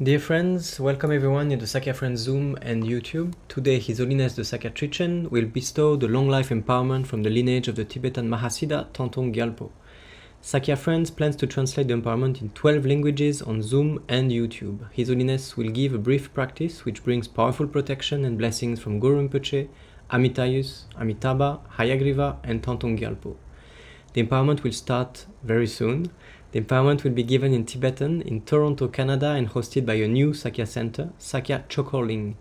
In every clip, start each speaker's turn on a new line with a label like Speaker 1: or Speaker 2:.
Speaker 1: Dear friends, welcome everyone in the Sakya Friends Zoom and YouTube. Today His Holiness the Sakya Trichen will bestow the long life empowerment from the lineage of the Tibetan mahasiddha Thangtong Gyalpo. Sakya Friends plans to translate the empowerment in 12 languages on Zoom and YouTube. His Holiness will give a brief practice which brings powerful protection and blessings from Guru Rinpoche, Amitayus, Amitabha, Hayagriva and Thangton Gyalpo. The empowerment will start very soon. The empowerment will be given in Tibetan in Toronto, Canada, and hosted by a new Sakya center, Sakya Chokorling.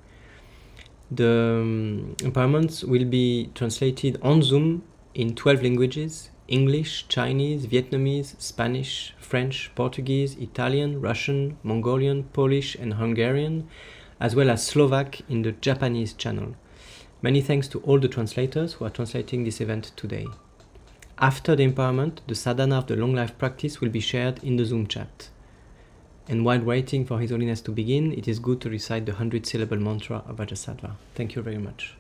Speaker 1: The empowerments will be translated on Zoom in 12 languages: English, Chinese, Vietnamese, Spanish, French, Portuguese, Italian, Russian, Mongolian, Polish, and Hungarian, as well as Slovak in the Japanese channel. Many thanks to all the translators who are translating this event today. After the empowerment, the sadhana of the long life practice will be shared in the Zoom chat. And while waiting for His Holiness to begin, it is good to recite the 100-syllable mantra of Vajrasattva. Thank you very much.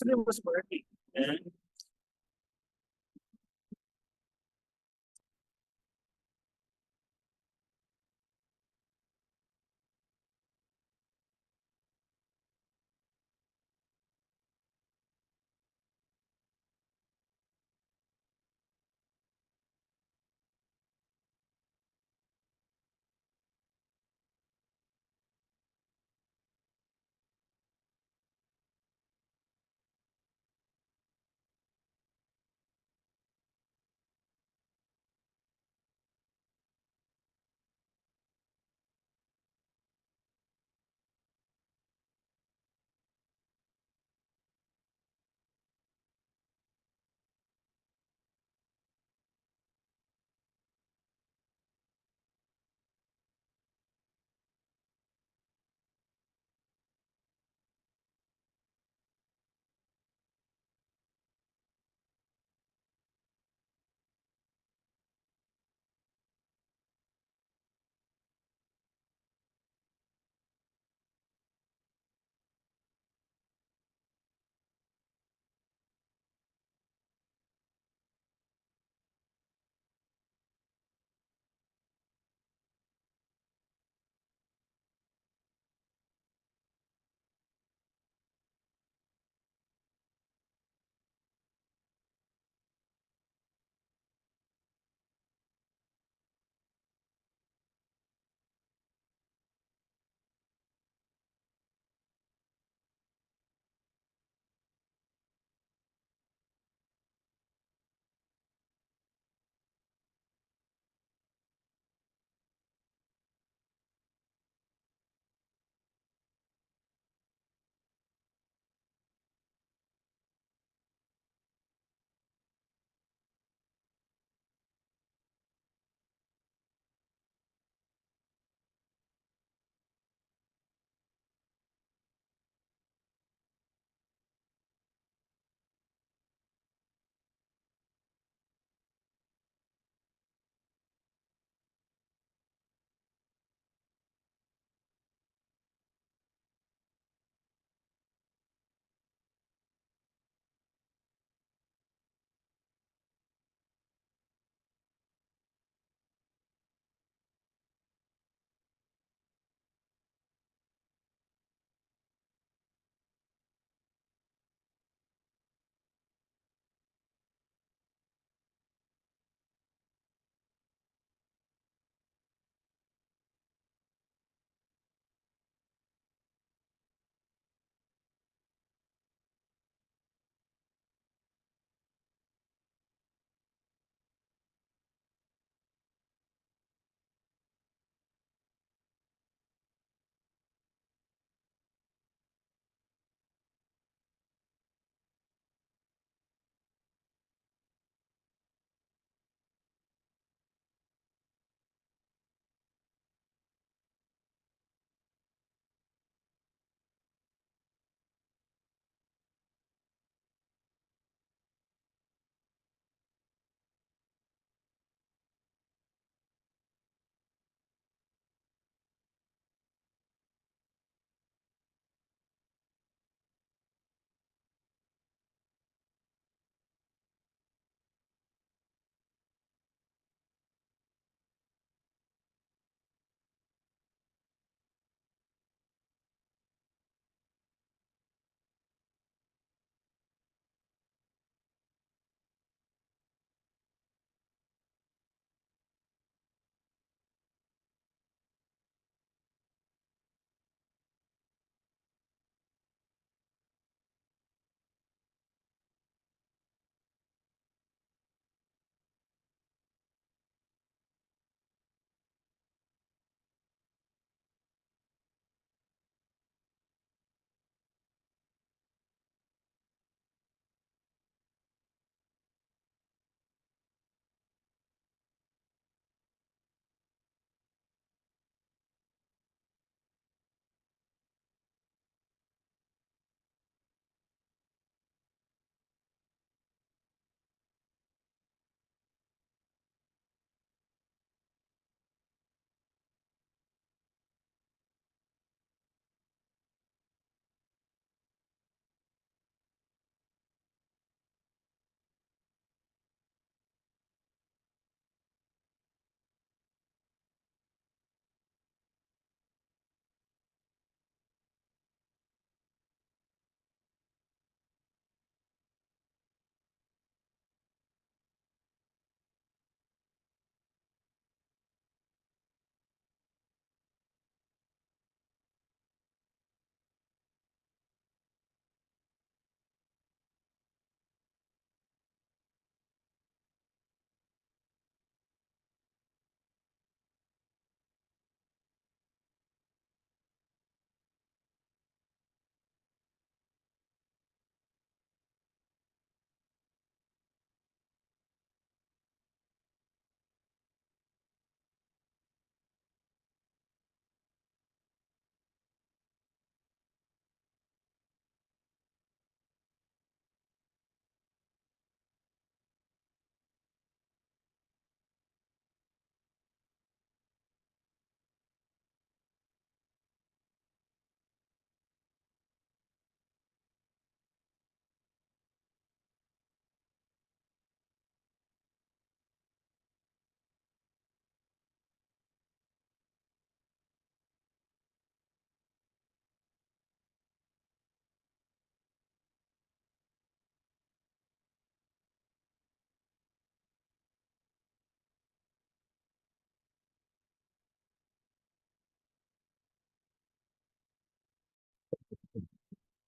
Speaker 2: yesterday was working. And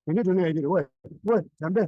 Speaker 2: Ini dunia ini, woi, sampai.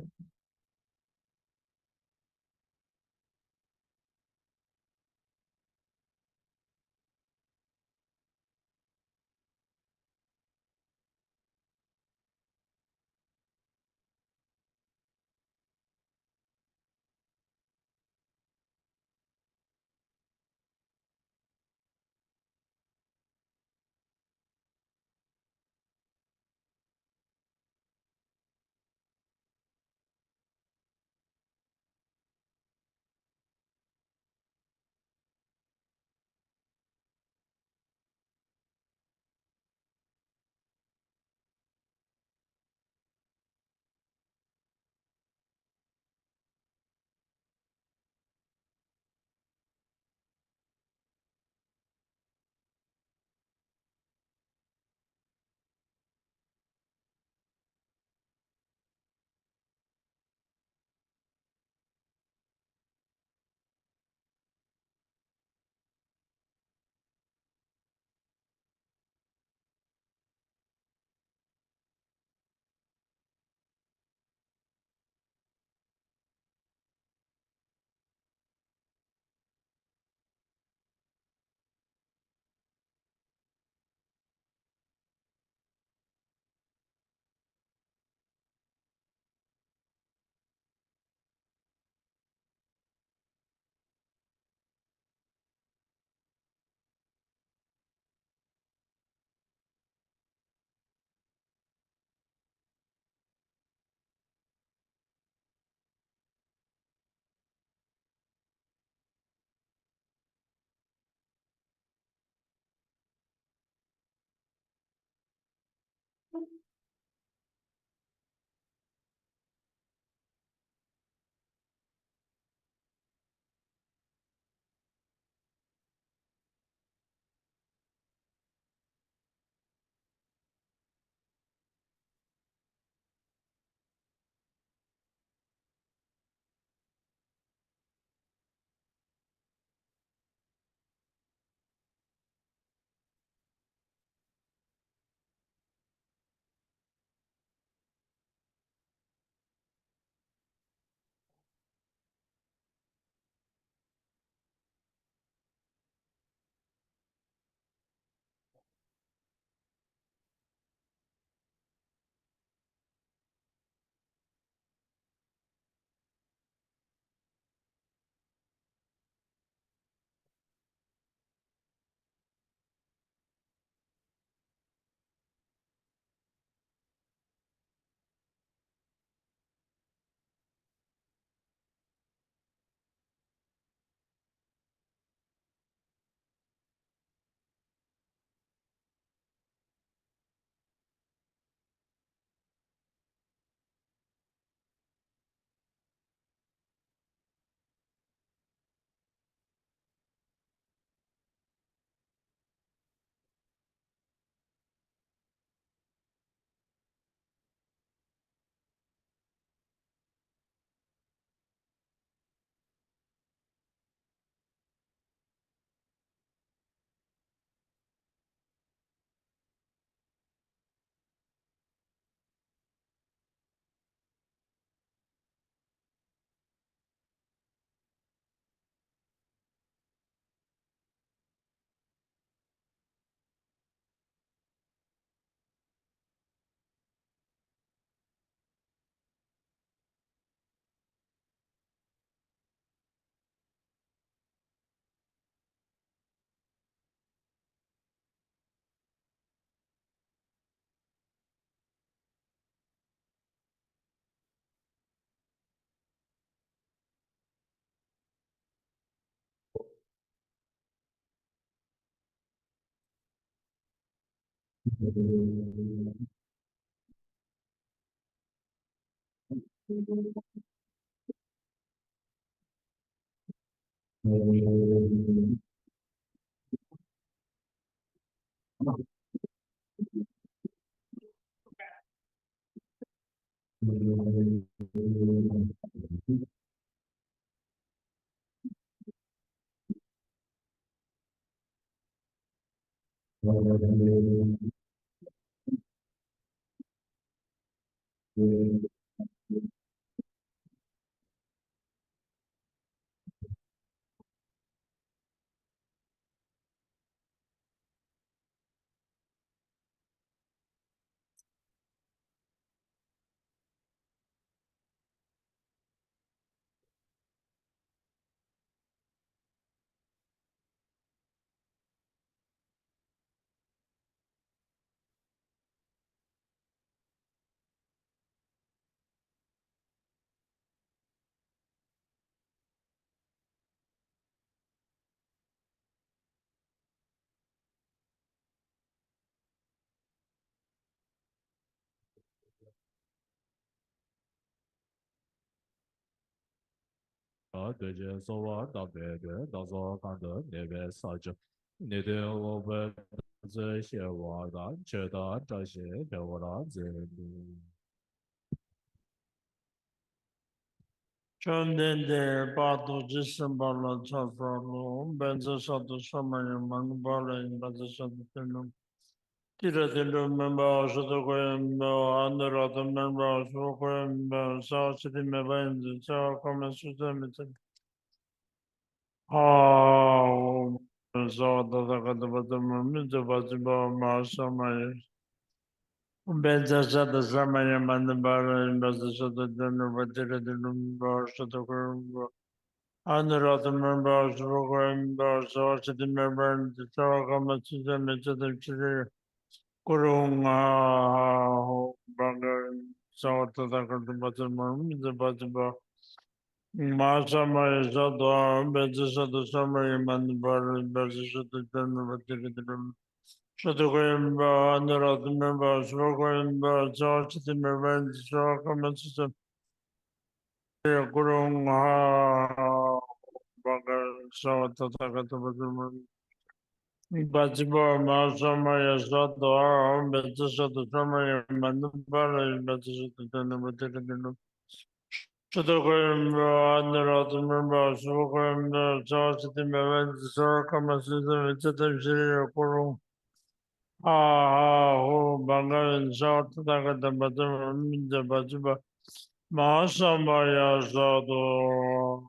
Speaker 3: deje sowa dabe de dazo kanda nebe sajo. Nede obe ze xewa dan che dan zhe bewara ze.
Speaker 4: Chondende Badu Jisambala Chafralo, Benza Satu Samaya Manubala in Benza Satu Tenum. Tira Tendu member, Shatokoyam, Andara member, Shokoyam, South City member, and the Chow Commons System. How so the Katabatam, the Bajiba, Masamaya. Benza Satu Samaya Manubala in Benza Satu Tenum, Tira Tenum, Shatokoyam. Another member of the program was also the member of the Saragama system to the Chile Kurung Banger South of the Bottom, the Bottom. Masama is at the basis of the summary and the bar basis of the general material. Shatogram, another members, program was also the member of the Saragama system. Kurung so Bajibo Masama is not the arm, but just at the summary and Manubala, but just at the Tanamatic. Shadogam, under other members, Sogam, the George, the Mevan, the Sorokama system, etc. Kuru. Banga and South Taka, the Batam, the Bajiba Masama Yazado.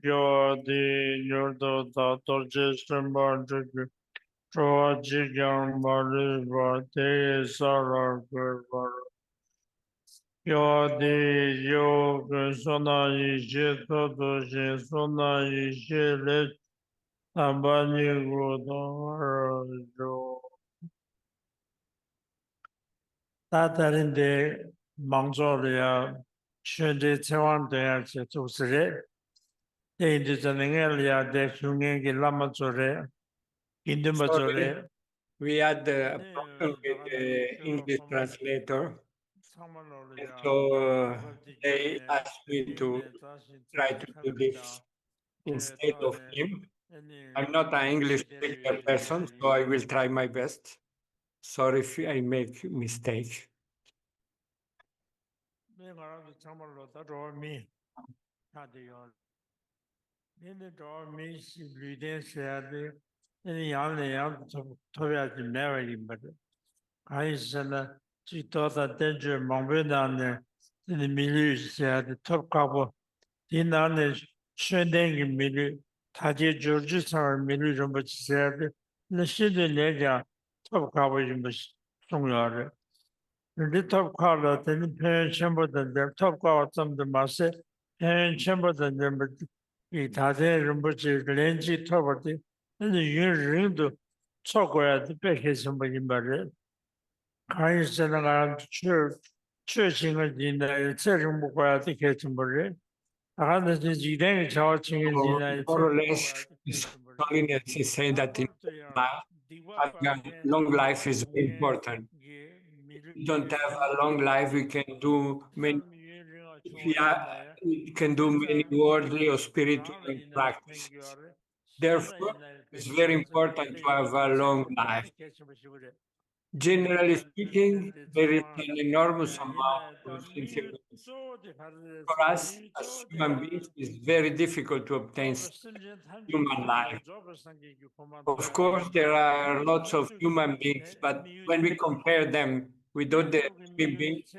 Speaker 4: Yodi Yodo Torjes Tembantik Trojigan Bariba Te Sara Gerbar Yodi Yoga Sona Ishe Toto She Sona Ishe Let Tambani Gudo Tatarinde Mangzolia Shende Tewan Dea Chetusre de Hungi Lama Zore, Induma
Speaker 5: Sorry,
Speaker 4: Zore,
Speaker 5: we had a problem with the English translator, and so they asked me to try to do this instead of him. I'm not an English speaker person, so I will try my best. Sorry if I make mistake.
Speaker 4: I said, she thought that danger Mongolian in the milieu said top couple. In the Shending milieu, Taji Georges are milieu Rinpoche said, the Shindi Lega top couple in the Songyard. The top color, then parent chamber than their top cover some the masse, parent chamber than them, but it has a Rinpoche, Lenji Toverty, and the year ring to chocolate the package somebody in Barret. I said, I'm churching in the certain book where I think it's in Barret. I had this United Churching in the
Speaker 5: So
Speaker 4: United
Speaker 5: more or less, His Holiness is saying that in long life is very important. If you don't have a long life, we can do many. We can do many worldly or spiritual practices. Therefore, it's very important to have a long life. Generally speaking, there is an enormous amount of sensibility. For us, as human beings, it's very difficult to obtain human life. Of course, there are lots of human beings, but when we compare them with other human beings,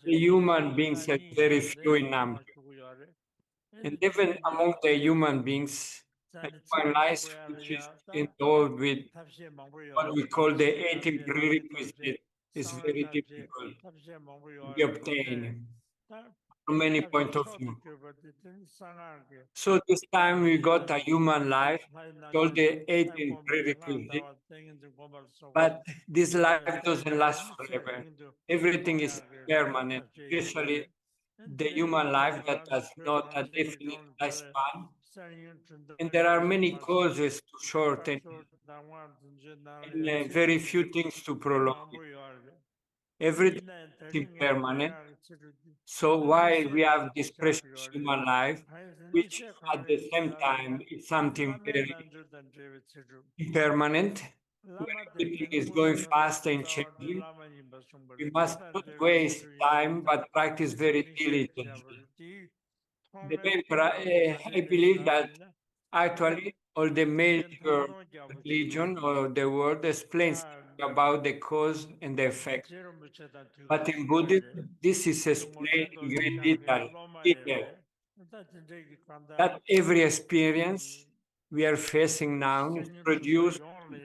Speaker 5: the human beings are very few in number. And even among the human beings, a human life which is endowed with what we call the 18 prerequisites is very difficult to be obtained from many point of view. So this time we got a human life, called the 18 prerequisites, but this life doesn't last forever. Everything is permanent, especially the human life that has not a definite lifespan. And there are many causes to shorten it, and very few things to prolong it. Everything is impermanent. So why we have this precious human life, which at the same time is something very impermanent, where everything is going fast and changing. We must not waste time, but practice very diligently. I believe that actually all the major religion or the world explains about the cause and the effect. But in Buddhism, this is explained in great detail. That every experience we are facing now is produced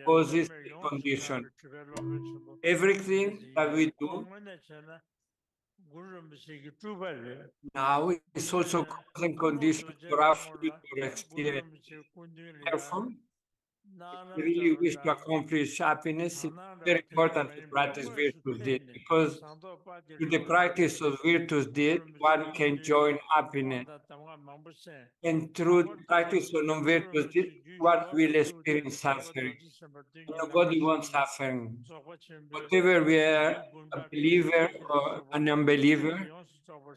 Speaker 5: causes and condition. Everything that we do now is also cause and condition for our future experience. Therefore, if we really wish to accomplish happiness, it's very important to practice virtuous deeds because through the practice of virtuous deeds, one can join happiness. And through the practice of non-virtuous deeds, one will experience suffering. Nobody wants suffering. Whatever we are, a believer or an unbeliever,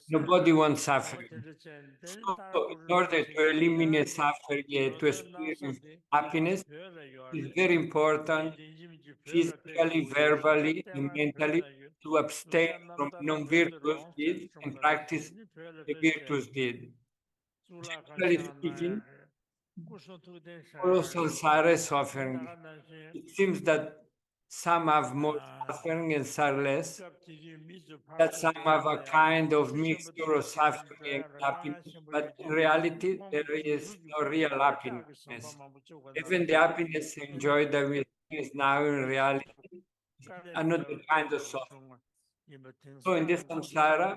Speaker 5: nobody wants suffering. So, in order to eliminate suffering and to experience happiness, it's very important, physically, verbally, and mentally, to abstain from non-virtuous deeds and practice the virtuous deed. Generally speaking, all samsara is suffering. It seems that some have more suffering and some less, that some have a kind of mixture of suffering and happiness, but in reality, there is no real happiness. Even the happiness enjoyed that we experience now in reality are not the kind of suffering. So in this samsara,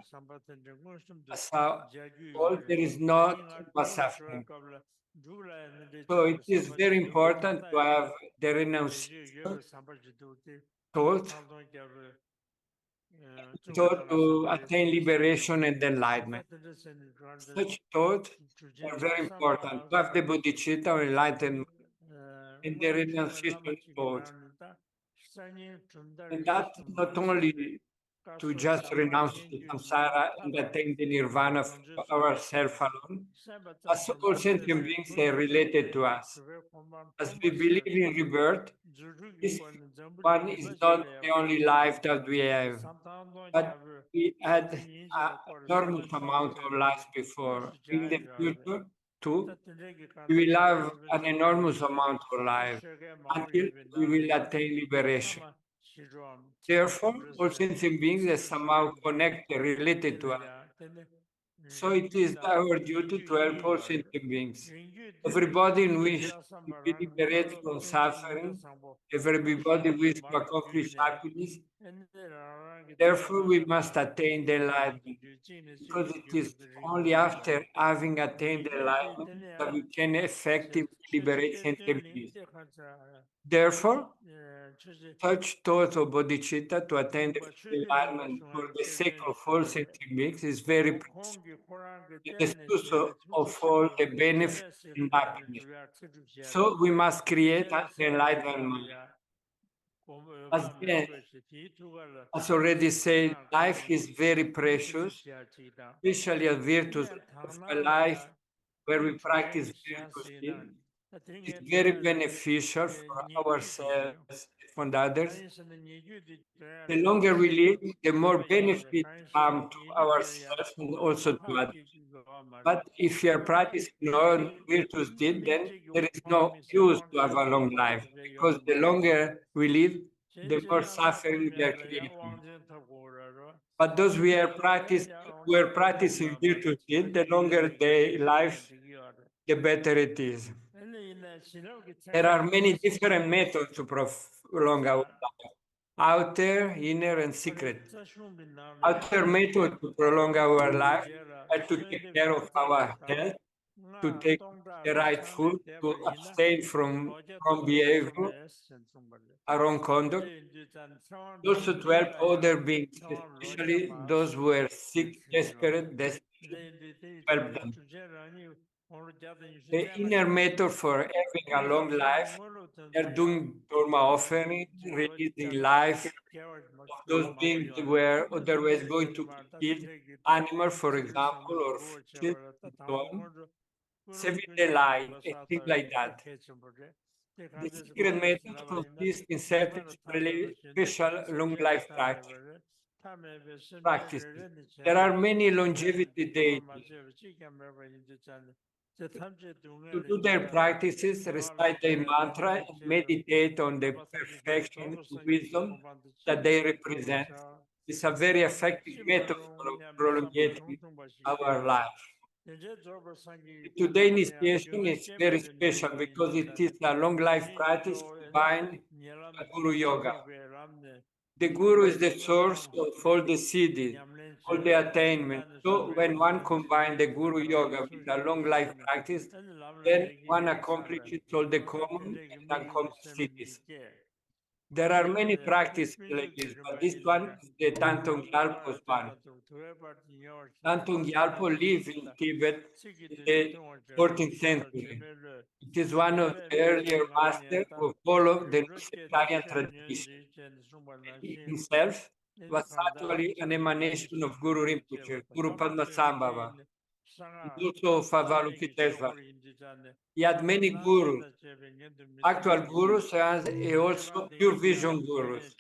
Speaker 5: as a whole, there is not much suffering. So it is very important to have the renunciation thought, thought to attain liberation and enlightenment. Such thoughts are very important to have the bodhicitta or enlightenment and the renunciation thought. And that not only to just renounce the samsara and attain the nirvana for ourselves alone, as all sentient beings are related to us. As we believe in rebirth, this one is not the only life that we have, but we had an enormous amount of lives before. In the future, too, we will have an enormous amount of life until we will attain liberation. Therefore, all sentient beings are somehow connected, related to us. So it is our duty to help all sentient beings. Everybody in wish to be liberated from suffering, everybody wish to accomplish happiness. Therefore, we must attain the enlightenment, because it is only after having attained the enlightenment that we can effectively liberate sentient beings. Therefore, such thought of bodhicitta to attain the full enlightenment for the sake of all sentient beings is very precious. It is also of all the benefit and happiness. So we must create an enlightened mind. As already said, life is very precious, especially a virtuous life, a life where we practice virtuously. It's very beneficial for ourselves and others. The longer we live, the more benefits come to ourselves and also to others. But if you are practicing non-virtuous deed, then there is no use to have a long life, because the longer we live, the more suffering we are creating. But those who are practicing virtuous deed, the longer their life, the better it is. There are many different methods to prolong our life: outer, inner, and secret. Outer method to prolong our life are to take care of our health, to take the right food, to abstain from wrong behavior, our own conduct, also to help other beings, especially those who are sick, desperate, to help them. The inner method for having a long life, they are doing normal offering, releasing life of those beings that were otherwise going to be killed, animals, for example, or fishes, and so on. Everyday life, and things like that. The secret method consists in certain special long life practices. There are many longevity deities. To do their practices, recite their mantra and meditate on the perfection and wisdom that they represent. It's a very effective method for prolonging our life. Today's initiation is very special because it is a long life practice combined with Guru Yoga. The Guru is the source of all the siddhis, all the attainment. So when one combines the Guru Yoga with a long life practice, then one accomplishes all the common and uncommon siddhis. There are many practices like this, but this one is the Thangtong Gyalpo's one. Thangtong Gyalpo lived in Tibet in the 14th century. It is one of the earlier masters who followed the sectarian tradition. He himself was actually an emanation of Guru Rinpoche, Guru Padmasambhava, and also of Avalokiteshvara. He had many gurus, actual gurus and also pure vision gurus.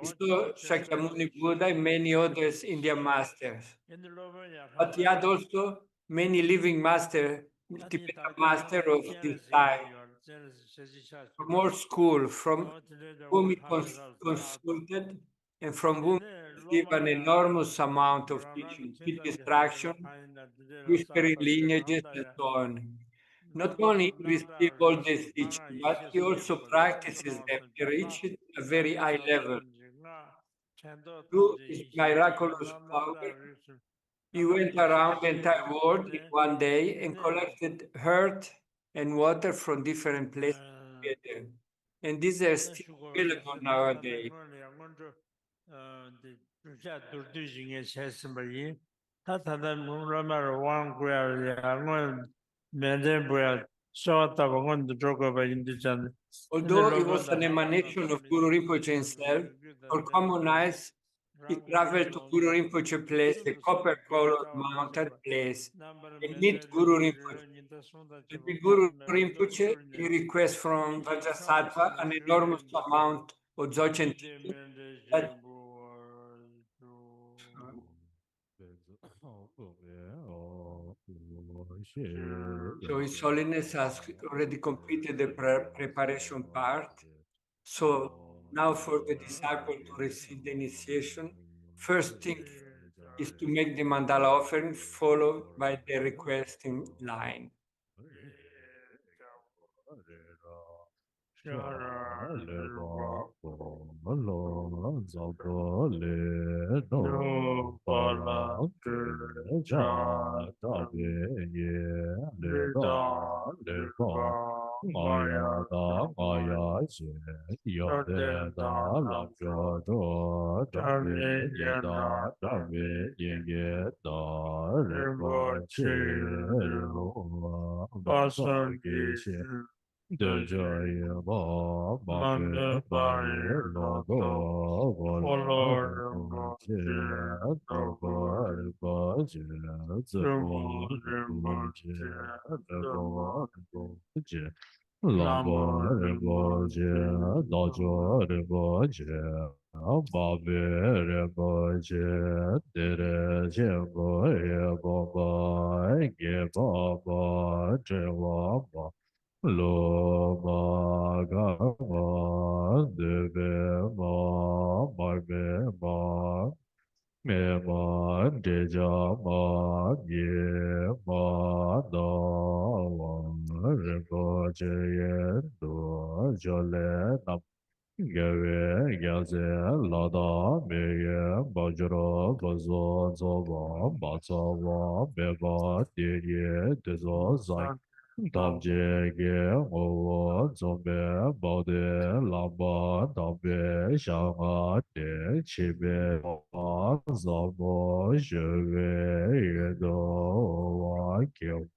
Speaker 5: He saw Shakyamuni Buddha and many others Indian masters. But he had also many living masters, Tibetan masters of his time, from all schools, from whom he consulted and from whom he received an enormous amount of teaching, teach instruction, whispering lineages, and so on. Not only he received all these teachings, but he also practices them. He reached a very high level. Through his miraculous power, he went around the entire world in one day and collected earth and water from different places together. And these are still available nowadays. Although he was an emanation of Guru Rinpoche himself, for common eyes, he traveled to Guru Rinpoche place, the copper-colored mountain place, and meet Guru Rinpoche. To meet Guru Rinpoche, he requests from Vajrasattva an enormous amount of Dzogchen teaching that so His Holiness has already completed the preparation part. So now for the disciple to receive the initiation, first thing is to make the mandala offering followed by the requesting line.
Speaker 3: Lo ma ga ma de be ma be ma me ma de ja ma ye ma da wa re go je ye do jo le na ge we ge ze la da me ye ba jo ro ba zo zo ba zo wa be ba de ye de zo za Dab je ge o zo be bo de la ba dab be sha ga de chi be ba zo bo je ve ye do wa ge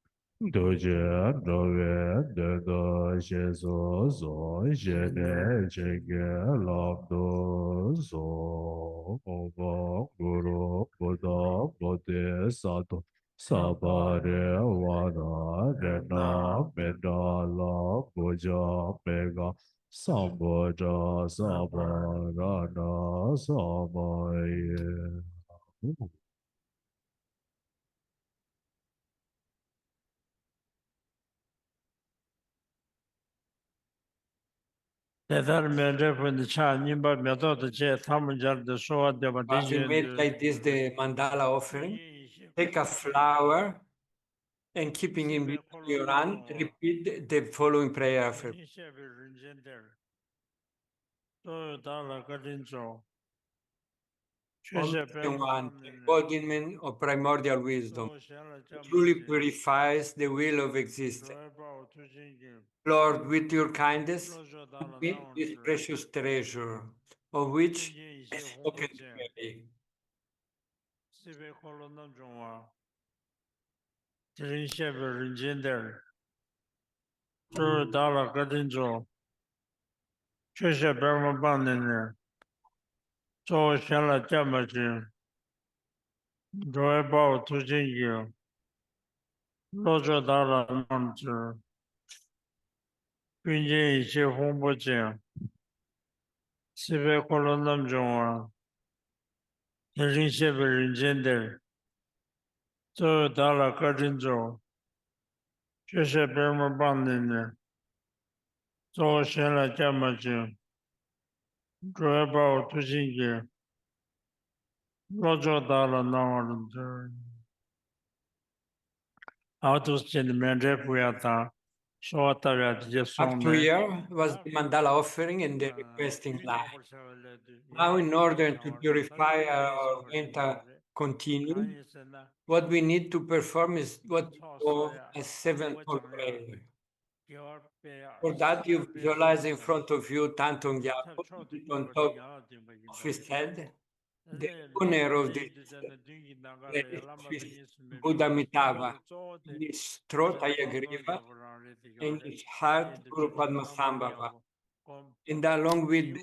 Speaker 3: Doje, Dove, Dedo, Jesu, Zo, Jene, Jege, Lamdo, Zo, Oba, Guru, Buddha, Bodhisattva, Sabare, Vana, Rena, Medala, Puja, Mega, Sambuja, Sabarana, Samaye.
Speaker 5: As we made like this the mandala offering, take a flower and keeping in between your hand, repeat the following prayer after. One, embodiment of primordial wisdom, truly purifies the will of existence. Lord, with your kindness, grant me this precious treasure, of which I spoken today. Up to here was the mandala offering and the requesting line. Now, in order to purify our mental continuum, what we need to perform is what we call a sevenfold prayer. For that, you visualize in front of you Thangtong Gyalpo on top of his head. The owner of this place is Buddha Amitabha. In his throat, Hayagriva, and in his heart, Guru Padmasambhava. And along with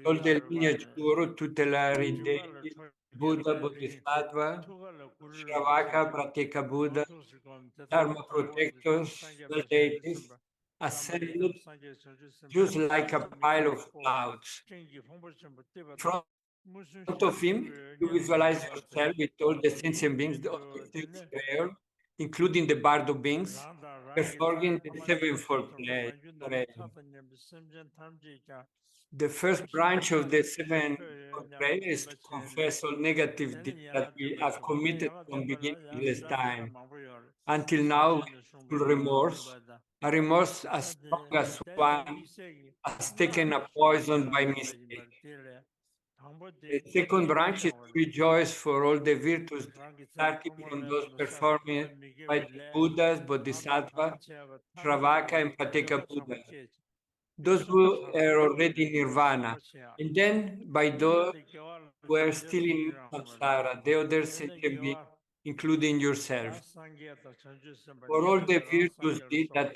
Speaker 5: all the lineage Guru, tutelary deities, Buddha, Bodhisattva, Shravaka, Pratyeka Buddha, Dharma protectors, the deities, assembled just like a pile of clouds. In front of him, you visualize yourself with all the sentient beings of the sixth prayer, including the bardo beings, performing the sevenfold prayer. The first branch of the sevenfold prayer is to confess all negative deeds that we have committed from beginningless time. Until now, with full remorse, a remorse as strong as one has taken a poison by mistake. The second branch is to rejoice for all the virtues starting from those performed by the Buddhas, Bodhisattva, Shravaka, and Pratyeka Buddha. Those who are already in nirvana, and then by those who are still in samsara, the other sentient beings, including yourself. For all the virtuous deeds that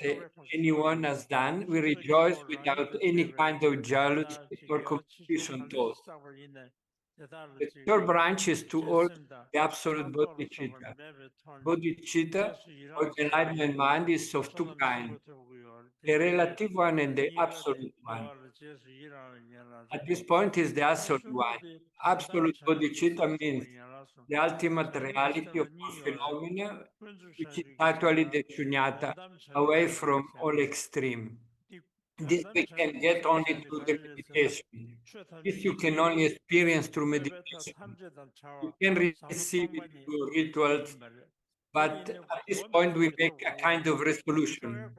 Speaker 5: anyone has done, we rejoice without any kind of jealousy or competition thought. The third branch is to all the absolute bodhicitta. Bodhicitta, or the enlightenment mind, is of two kinds, the relative one and the absolute one. At this point is the absolute one. Absolute bodhicitta means the ultimate reality of all phenomena, which is actually the shunyata, away from all extreme. This we can get only through the meditation. This you can only experience through meditation. You can receive it through rituals, but at this point we make a kind of resolution,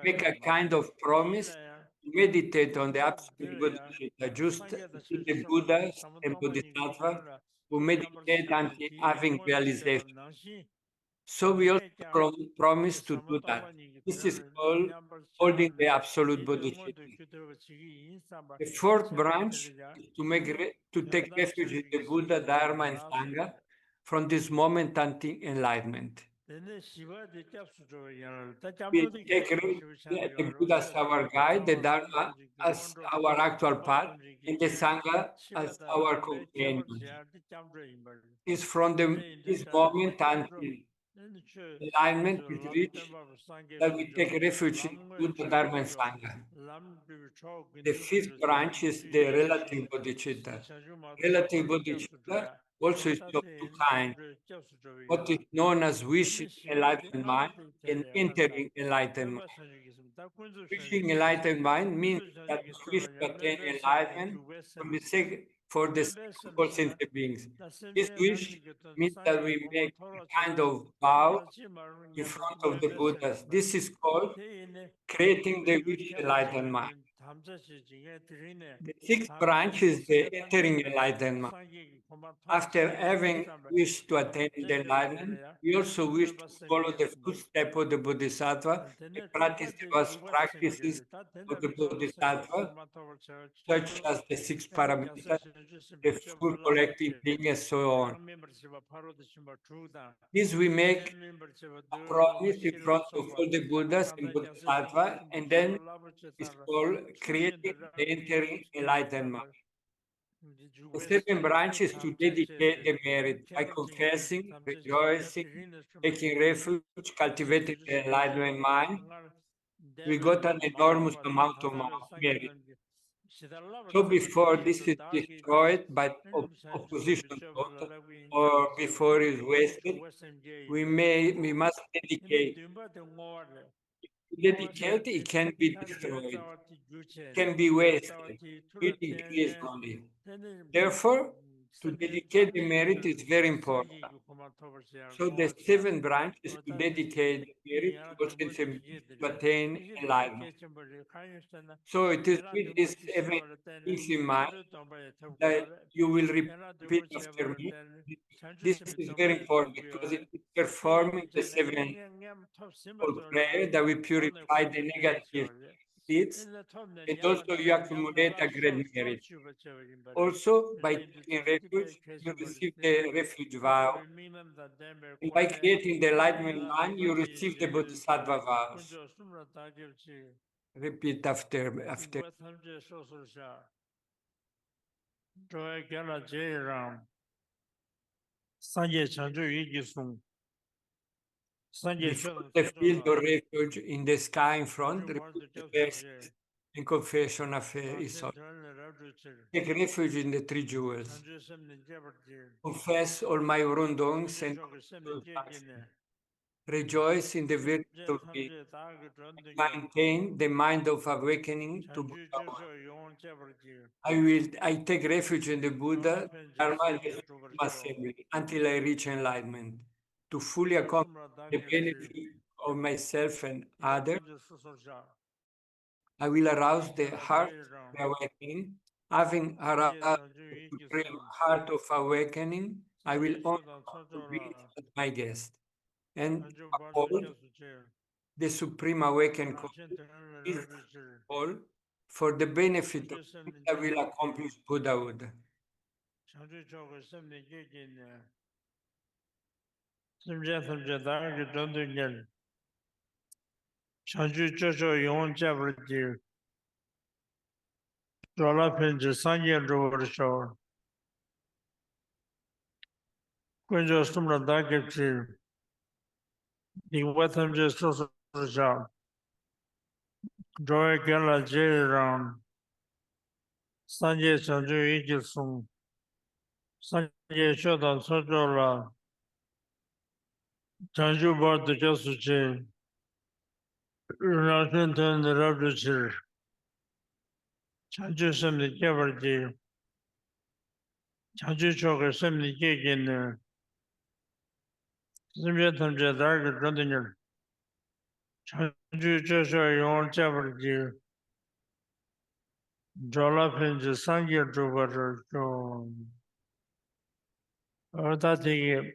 Speaker 5: make a kind of promise to meditate on the absolute bodhicitta, just as the Buddhas and Bodhisattvas who meditate until having realization. So we also promise to do that. This is called holding the absolute bodhicitta. The fourth branch is to take refuge in the Buddha, Dharma, and Sangha from this moment until enlightenment. We take the Buddha as our guide, the Dharma as our actual path, and the Sangha as our companion. It's from this moment until alignment is reached that we take refuge in Buddha, Dharma, and Sangha. The fifth branch is the relative bodhicitta. Relative bodhicitta also is of two kinds. What is known as wishing enlightened mind and entering enlightened mind. Wishing enlightened mind means that we wish to attain enlightenment for the sake of all sentient beings. This wish means that we make a kind of vow in front of the Buddhas. This is called creating the wish enlightened mind. The sixth branch is the entering enlightened mind. After having wished to attain the enlightenment, we also wish to follow the footsteps of the Bodhisattva and practice the vast practices of the Bodhisattva, such as the six paramitas, the full collective being, and so on. This we make a promise in front of all the Buddhas and Bodhisattva, and then it's called creating the entering enlightened mind. The seven branches to dedicate the merit by confessing, rejoicing, taking refuge, cultivating the enlightenment mind. We got an enormous amount of merit. So before this is destroyed by opposition thought, or before it's wasted, we must dedicate. Dedicate, it can be destroyed, can be wasted, it increases only. Therefore, to dedicate the merit is very important. So the seventh branch is to dedicate the merit to attain enlightenment. So it is with these seven things in mind that you will repeat after me. This is very important because it is performing the seven prayer that we purify the negative deeds, and also you accumulate a great merit. Also, by taking refuge, you receive the refuge vow. And by creating the enlightenment mind, you receive the bodhisattva vows. Repeat after. Before the field of refuge in the sky in front, repeat the verses in confession of His Holiness. Take refuge in the three jewels. Confess all my wrongdoings and rejoice in the virtue of being. Maintain the mind of awakening to Buddha. I take refuge in the Buddha, Dharma, and the Supreme Assembly until I reach enlightenment. To fully accomplish the benefit of myself and others, I will arouse the heart of awakening. Having aroused the supreme heart of awakening, I will honor to be as my guest and uphold the supreme awakened is all for the benefit of those that will accomplish Buddhahood.
Speaker 4: Joy Gala Jiram Sanje Sanju Igilsung Sanje Shodan Sojola Chanju Bart the Josuche Rashinton the Rabduchir Chanju Sem the Kavarji Chanju Choker Sem the Gigin Simyatam Jadarga Grundinir Chanju Joshua Yon Chavarji Jola Pinja Sangya Druvater or that he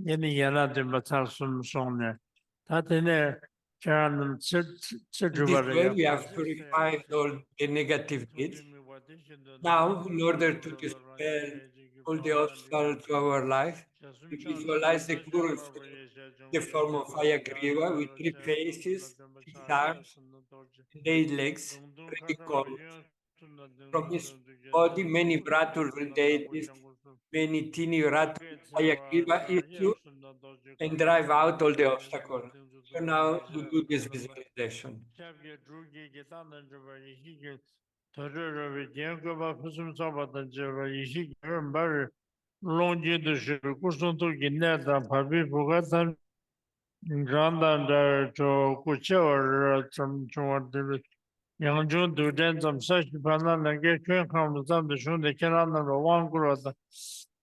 Speaker 4: any Yana de Batasum Song that in there Charan
Speaker 5: In this way, we have purified all the negative deeds, Now, in order to dispel all the obstacles to our life, we visualize the Guru in the form of Hayagriva with three faces, 6 arms, and 8 legs, ready colored. From his body, many Vratul deities, many tiny Vratul Hayagriva issue and drive out all the obstacles. So now you do this visualization.
Speaker 4: Yangjun Duden zum Sashi Panan Nage Kuen Kam Zam the Shun the Kenan the Wang Guru the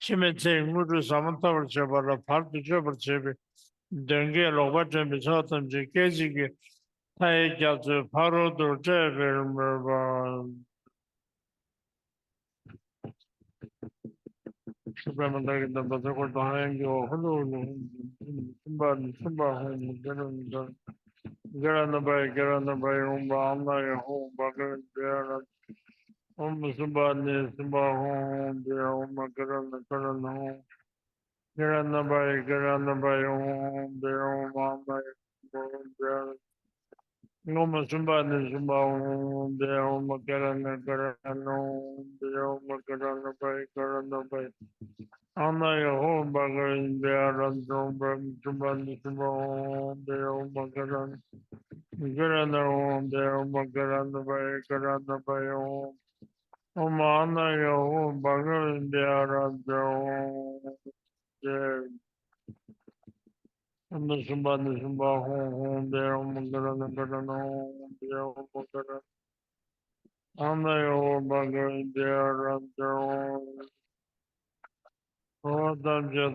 Speaker 4: Chimete Mudu Samantavar Chabara Part the Jabber Chebi Denge Lobajan Bisatam Jekezi Tai Gat Paro Durjever Subramandag the Bazakor Dahango Hulu Simba Get on the bay, Umba, home, Bagger, there, Somebody, home, there, get on the current home. Get on the bay, home, there, there. No, somebody, home, there, get on the current home, there, get on the bay. On the home, Bagger, there, and somebody, home, there, get on. Get on the home there, get on the bay, get on the bay home. On the home, bugger in there at the home there. And the somebody home there, get on the home there, on the home, bugger in there at the home. Then to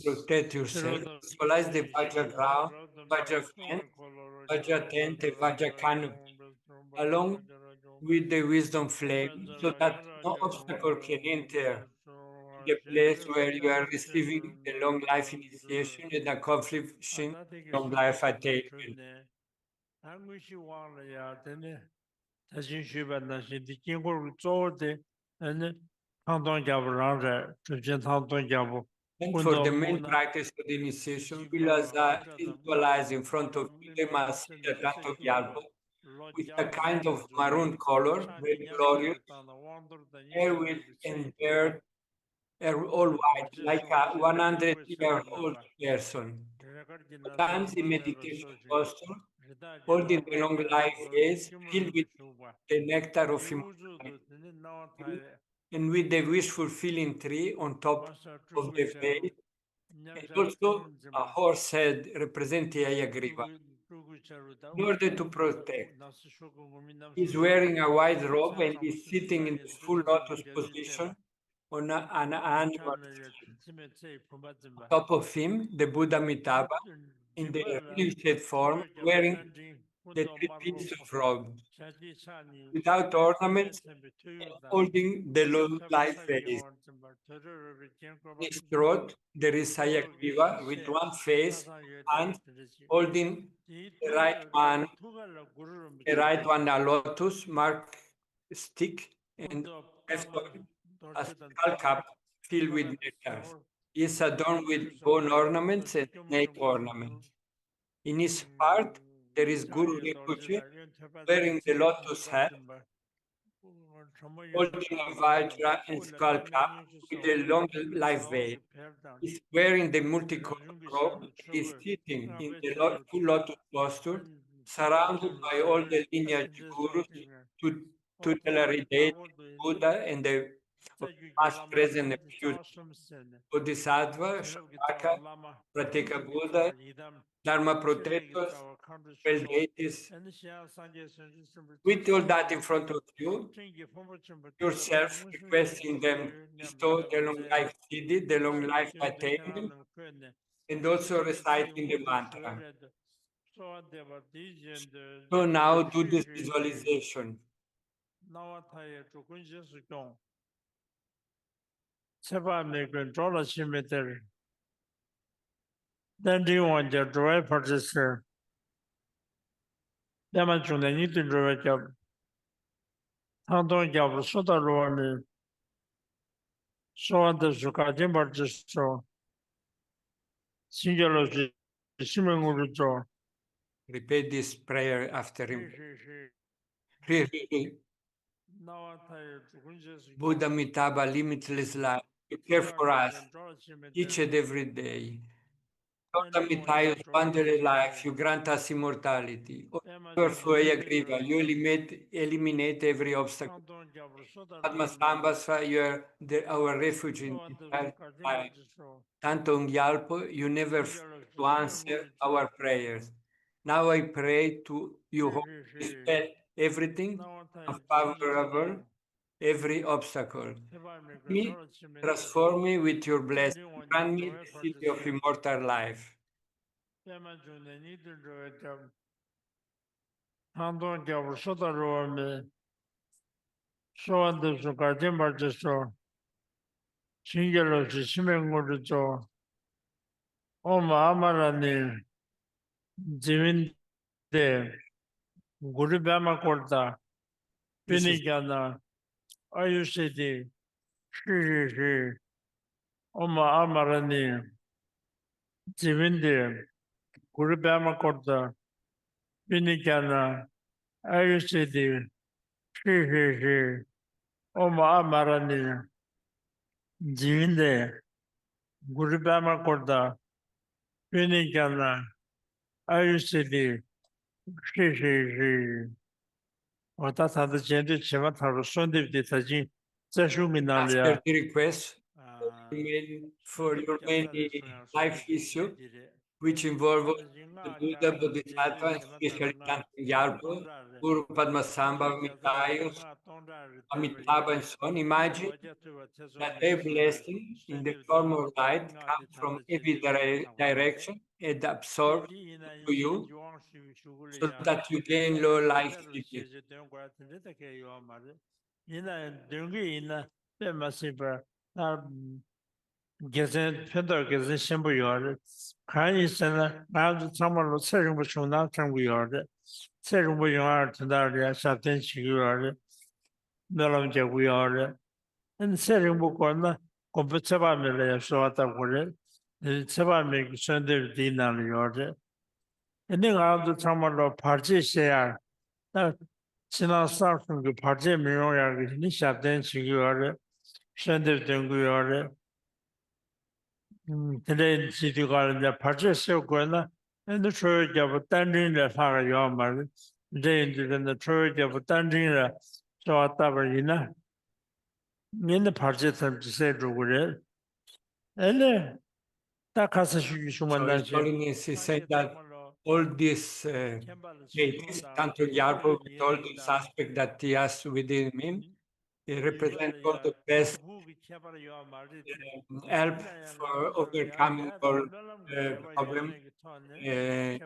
Speaker 5: protect yourself, visualize the Vajra ground, Vajra fan, Vajra tent, and Vajra canopy, along with the wisdom flame, so that no obstacle can enter the place where you are receiving the long life initiation and accomplishing long life attainment. And for the main practice of the initiation, visualize in front of you the mahasiddha Thangtong Gyalpo with a kind of maroon color, very glorious, hair with and beard all white, like a 100-year-old person. Stands in meditation posture, holding the long life vase filled with the nectar of immortality, and with the wish fulfilling tree on top of the vase, and also a horse head representing Hayagriva. In order to protect, he's wearing a white robe and is sitting in the full lotus position on an animal seat. On top of him, the Buddha Amitabha, in the real form, wearing the three pieces of robe, without ornaments, and holding the long life face. In his throat, there is Hayagriva with one face and holding the right one a lotus mark stick, and left one a skull cap filled with nectar. He is adorned with bone ornaments and snake ornaments. In his heart, there is Guru Rinpoche wearing the lotus hat, holding a vajra and skull cap with a long life veil. He's wearing the multicolored robe and is sitting in the full lotus posture, surrounded by all the lineage gurus, tutelary deities, Buddha, and the past, present, and future. Bodhisattva, Shambhaka, Pratyeka Buddha, Dharma protectors, well deities. With all that in front of you, yourself requesting them bestow the long life siddhi, the long life attainment, and also reciting the mantra. So now do this visualization. Then do you want your dry participant?
Speaker 4: Yaman Chungna Nitin Rovachab, Thangtong Gyalpo Sota Rovani, Soanda Suka Jimbar Jisto, Singalo Simangurujo.
Speaker 5: Repeat this prayer after him. Buddha Amitabha, limitless life, you care for us each and every day. Lord Amitayus, boundary life, you grant us immortality. O powerful Hayagriva, you eliminate every obstacle. Padmasambhasa, you are our refuge in entire life. Thangtong Gyalpo, you never fail to answer our prayers. Now I pray to you, dispel everything unfavorable, every obstacle. Me, transform me with your blessing. Grant me the city of immortal life.
Speaker 4: Thangtong Gyalpo Sota Rovani, Soanda Suka Jimbar Jisto, Singalo Simangurujo, Oma Amarani, Jivinde, Guru Bama Korta,
Speaker 5: This is
Speaker 4: Pinigana, Ayusiti, Shri, Oma Amarani, Jivinde, Guru Bama Korta, Pinigana, Ayusiti, Shri, Oma Amarani, Jivinde, Guru Bama Korta, Pinigana, Ayusiti, Shri. Ota tada jende chema tharo sonde de taji zashu
Speaker 5: after
Speaker 4: minalia.
Speaker 5: the request for your many life issue, which involve the Buddha, Bodhisattva, and especially Thangtong Gyalpo, Guru Padmasambhava, Amitayus, Amitabha, and so on. Imagine that their blessing in the form of light come from every direction and absorb to you so that you gain low life cities.
Speaker 4: Gezen Pender Gezen Shimbu Yard, Kanye Sena, Mount Tamar, Serum was from Nathan Yard, Serum Yard to Daria, Satin Yard, Melam Yard, and Serum Bukona, Competaba Mele, so at the word, the Saba make Sunday dinner yard. And then out the Tamar party share, that Sina start from the party mirror, Nisha Dance Yard, Sunday Dungu Yard. Today, city got the purchase of Gwana and the church of attending the Farayama. They in the church of attending the Soatabarina in the purchase of the Sedru. And then Takasa
Speaker 5: So His
Speaker 4: Shumanashi.
Speaker 5: Holiness is saying that all these deities, Thangtong Gyalpo, with all these aspects that he has within him, they represent all the best help for overcoming all problems in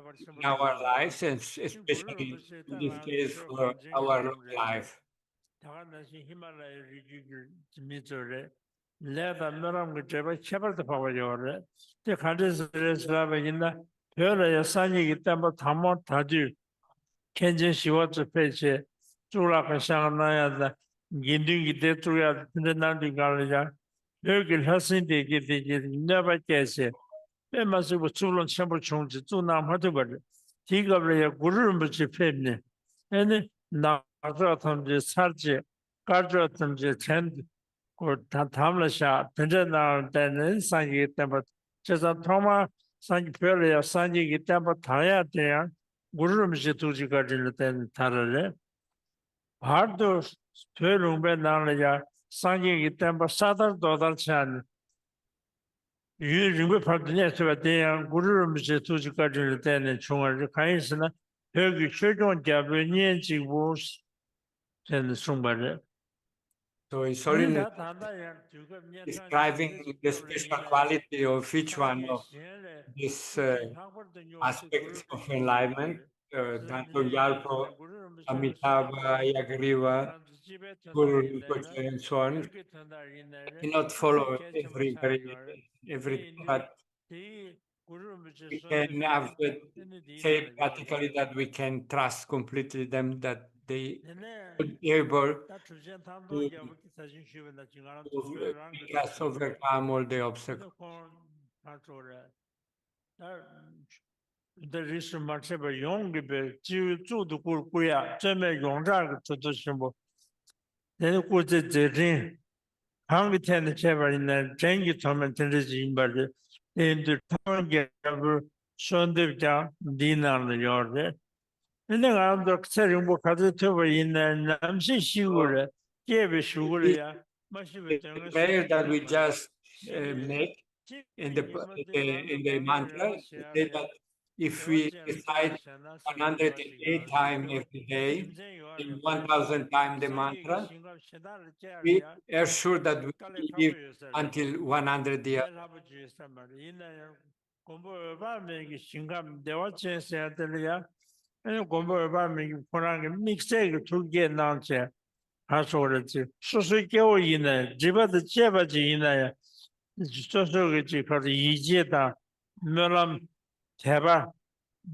Speaker 5: our lives, and especially in this case for our long life.
Speaker 4: Leda Meram Gujaba Shepherd the Power Yore. The countries Ravagina, Pura Sani Gitamba Tamo Taju, Kenjin Shiwatsu Peche, Turaka Shanganaya, Ginding Detuya, the Nandi Galaja, Lurgil Hasindi Giti, never guess it. They must have Tulon Chamber Chungs, two Nam Hatuber, Tigabria Guru Rinpoche Pebne, and Nagatam de Sarje, Gardratam de Tend. Or Tamlasha, Pinjana, then Sangi Temple, Chesa Toma, Sangi Pelia, Sangi Temple, Taya there, Guru Mishituji Garden, then Tarare. Hardo, Pelumbe Nalaya, Sangi Temple, Sadar Dodar Chan. You remember Pardinet to a day, Guru Mishituji Garden, then Chunga, Kaisana, Hergi Churton Gabriel, was then the Sumbare.
Speaker 5: So His Holiness describing the special quality of each one of these aspects of enlightenment, Thangtong Gyalpo, Amitabha, Hayagriva, Guru Rinpoche, and so on. I cannot follow everything, but we can have say practically that we can trust completely them, that they would be able to make us overcome all the obstacles.
Speaker 4: The reason much of a young people to the Kuya, German Yong to symbol. Then go to the ring. Hungry ten chamber in the Jengi Torment regime, but in the town get shown the down dinner on the yard. And then I'm the setting book at the tower in the Namsi Sugar, gave a sugar.
Speaker 5: The prayer that we just make in the mantra, we say that if we recite 108 times every day, in 1000 times the mantra, we are sure that we live until 100 years.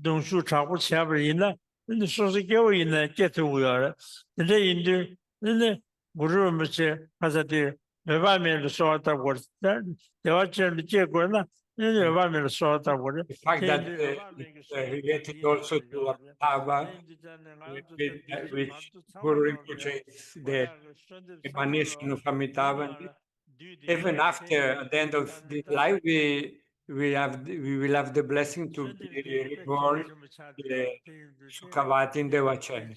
Speaker 4: 동수 자고 차버리나 근데 소식교 있네 깨트고요 근데 인도 근데 무슨 무슨 하자디 외발면을 쏘았다고 그랬다 내가 좀 깨고나 근데 외발면을 쏘았다고 그래
Speaker 5: The fact that it's related also to Amitabha, which Guru Rinpoche is the emanation of Amitabha. Even after at the end of this life, we will have the blessing to be reborn the Sukhavati in the Vachani.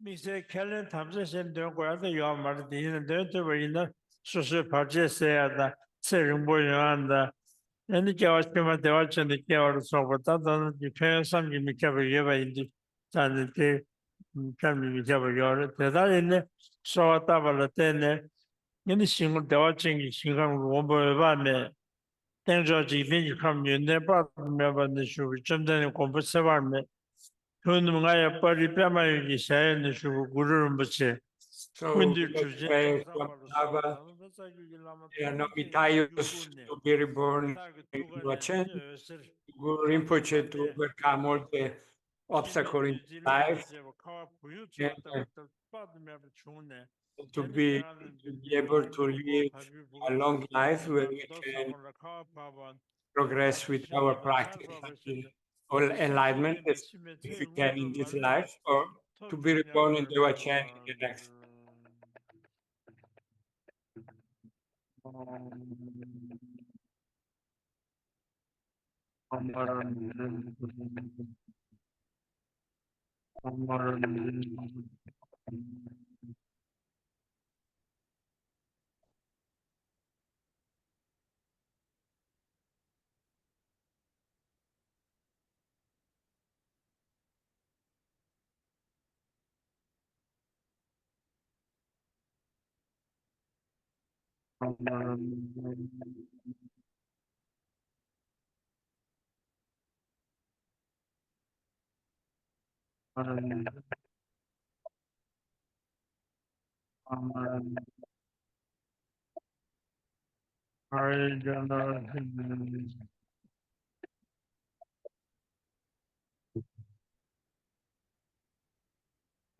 Speaker 4: Mise Kellen Thompson don't go out the yard, Martin, don't in the social purchase the selling boy and the Jawas came at the watch and the care of so what that depends on you cover you in the sanity family cover your that in the so at the ten in the single the watching is single one boy by me. Then George, even you come in the bottom of the shoe, jump down and comfort seven.
Speaker 5: So
Speaker 4: When I pari pama yi sayan ni shu Guru Rinpoche. When
Speaker 5: we got to pray to Amitabha and Amitayus to be reborn in Vachani, Guru Rinpoche to overcome all the obstacles in life, and to be able to live a long life where we can progress with our practice until all enlightenment if we can in this life, or to be reborn in Devachan in the next.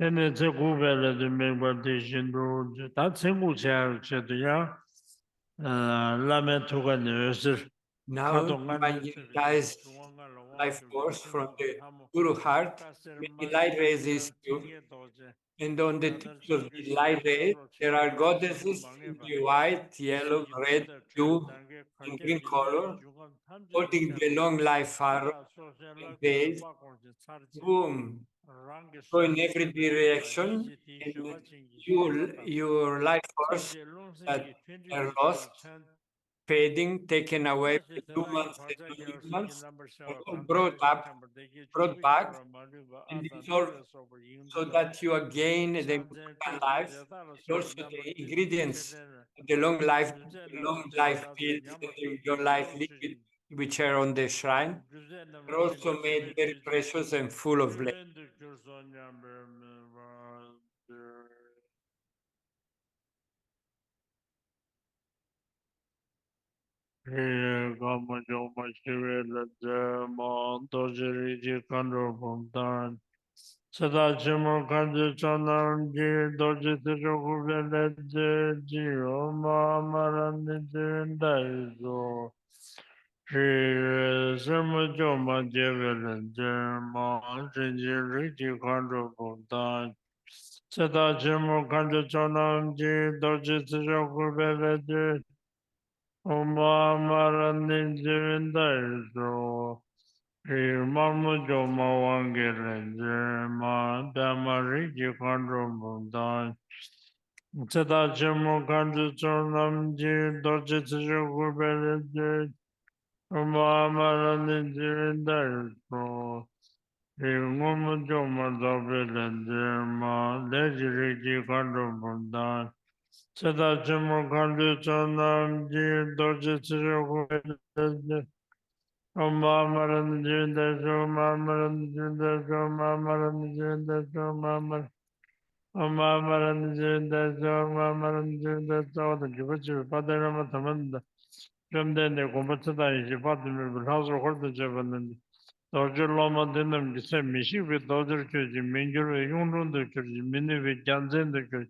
Speaker 4: And it's a good value to make what they should do. That's a good chance, yeah. Lament to a nurse.
Speaker 5: Now, evangelize life force from the Guru heart, may the light raises you. And on the tips of the light rays, there are goddesses in the white, yellow, red, blue, and green color, holding the long life arrow and veils. Boom! Go in every direction, and your life force that are lost, fading, taken away by humans and non-humans, are all brought back, and dissolved so that you again the immortal life, and also the ingredients of the long life pills and the long life liquid which are on the shrine are also made very precious and full of blessings.
Speaker 4: Sada Chimo Kanji Chanam Ji Doji Tijoku Vele Ji Oma Marani Jin Daizo Shi Sima Joma Jevele Jima Jinji Riji Kanjo Bogdan Sada Chimo Kanji Chanam Ji Doji Tijoku Vele Ji Oma Marani Jin Daizo Mamu Joma Wangere Ma Damari Jikandro Bundan Tada Jimo Kanju Chonam Ji Doji Tijoku Bele Uma Marani Jirindaro Mamu Joma Dobele Ma Lejiri Jikandro Bundan Tada Jimo Kanju Chonam Ji Doji Tijoku Bele Mamaran Jinda Mamaran Jinda Mamaran Jinda Mamaran Mamaran Jinda Mamaran Jinda the Jibuchi Padanama Tamanda Jumden de Kumbata is Patin House of Horta Javan and Dodger Loma Dinam Mishi with Dodger Church in Minjur Yunrun the Church Mini with Janzen the Church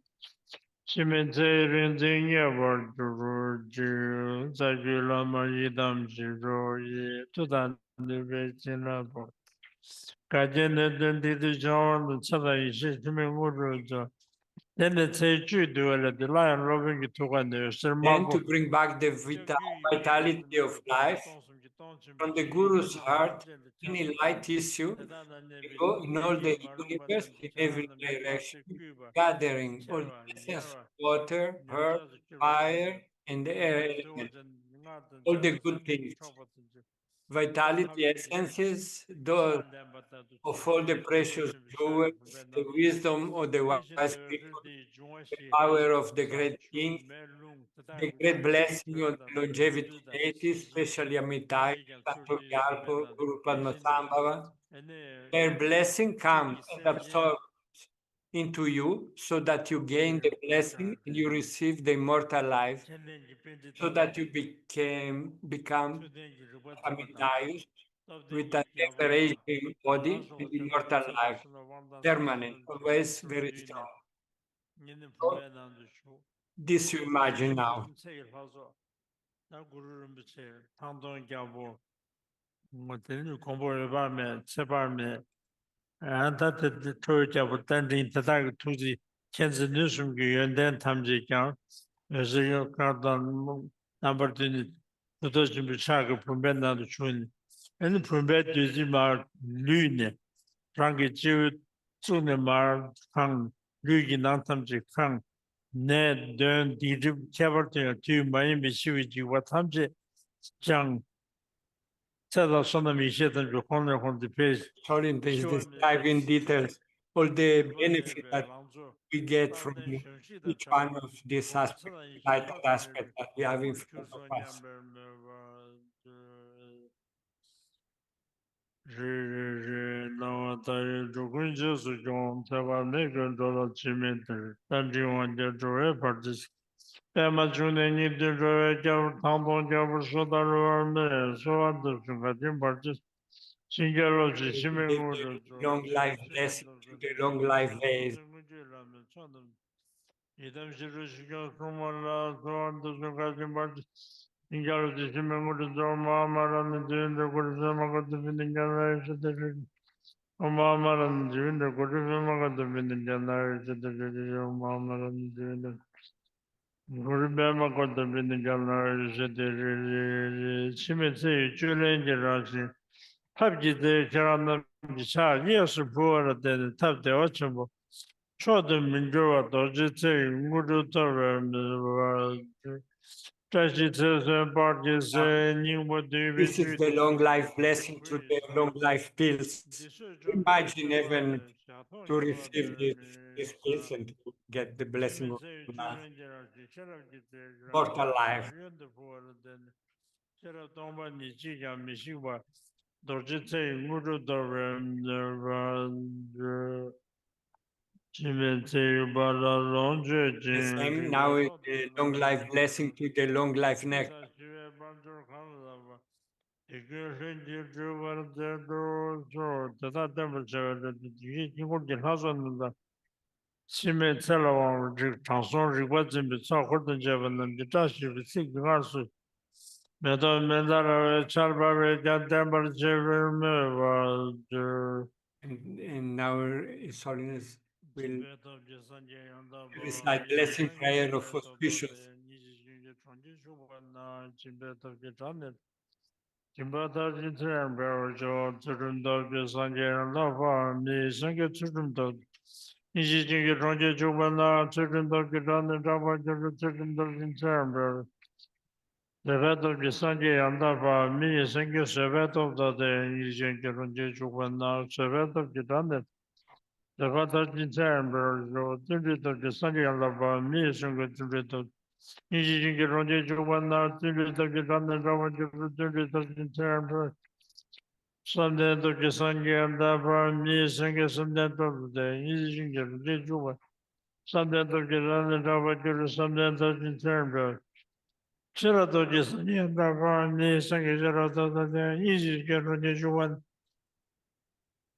Speaker 4: Chimente Rinzinya Vardu Zagulama Yidam Shiro Tudan Vechinabo Kajen the John the Sada Ishimi Muruja. Then the say Judu the lion roving to one the
Speaker 5: Then to
Speaker 4: Sermabo.
Speaker 5: bring back the vitality of life from the Guru's heart, any light issue we go in all the universe in every direction, gathering all the essence of water, earth, fire, and the air element, all the good things. Vitality essences, those of all the precious jewels, the wisdom of the wise people, the power of the great king, the great blessing on the longevity deities, especially Amitayus, Thangtong Gyalpo, Guru Padmasambhava. Their blessing comes and absorbs into you so that you gain the blessing and you receive the immortal life, so that you become Amitayus with an ever-aging body and immortal life, permanent, always very strong. So, this you imagine now.
Speaker 4: Guru Rinpoche, Thangtong Gyalpo, Mutinu Kombo Barme, Sebarme, and that the Torah of Tending Tadak to the Kansas Newsroom and then Tamji Gang, as you got on number to the Dutch Bichaka from Benda the Chun, and the Pumbet is in our Lune, Frankie Jew, Tunemar, Kang, Lugi Nantamji Kang. Ned Dun di Caverton to Miami Sewage, what Hamje Jang tell us on the Mishet and the corner on the page.
Speaker 5: Sorry, this describe in details all the benefit that we get from each one of these aspects, vital aspects that we have in front of us. Long life blessing to the long life ways.
Speaker 4: Gurubema kota bini jalnar shimetse chulenje rashi habji de charana bisha yesu buara de tabde ochamo chodo minjowa doji tse nguru tore tashi tse parji se nyingbo devi
Speaker 5: This is the long life blessing to the long life pills. Imagine even to receive this pills and to get the blessing of life, mortal life. The same now is the long life blessing to the long life nectar.
Speaker 4: 심해 찰라왕 장송 리과진 비차고든 제반은 비타시 비시가스 메다 메다라 찰바베 간담버 제르메와
Speaker 5: And now His Holiness will recite blessing prayer of auspicious.
Speaker 4: Jimbata Jitan Barajo, Turunda, Sanjay, Lava, Mi, Sanka Turunda, Easy Jinga Ronja Jubana, Turunda, Gidan, Java, Turunda, Jitan, the vet of the Sanjay and Lava, Mi, Sanka Savet of the day, Easy Jinga Ronja Jubana, Savet of Gidan, the vet of Jitan Barajo, Turunda of the Sanjay and Lava, Mi, Sanka Turunda. Easy Jinga Ronja Jubana, Turunda, Gidan, Java, Turunda, Jitan, Sunday to the Sunday and the Brahmi Sanga Sunday to the easy to do. Sunday to get on the Java to Sunday to the Terminal. Shira to the Sunday and the Brahmi Sanga to the easy to the one.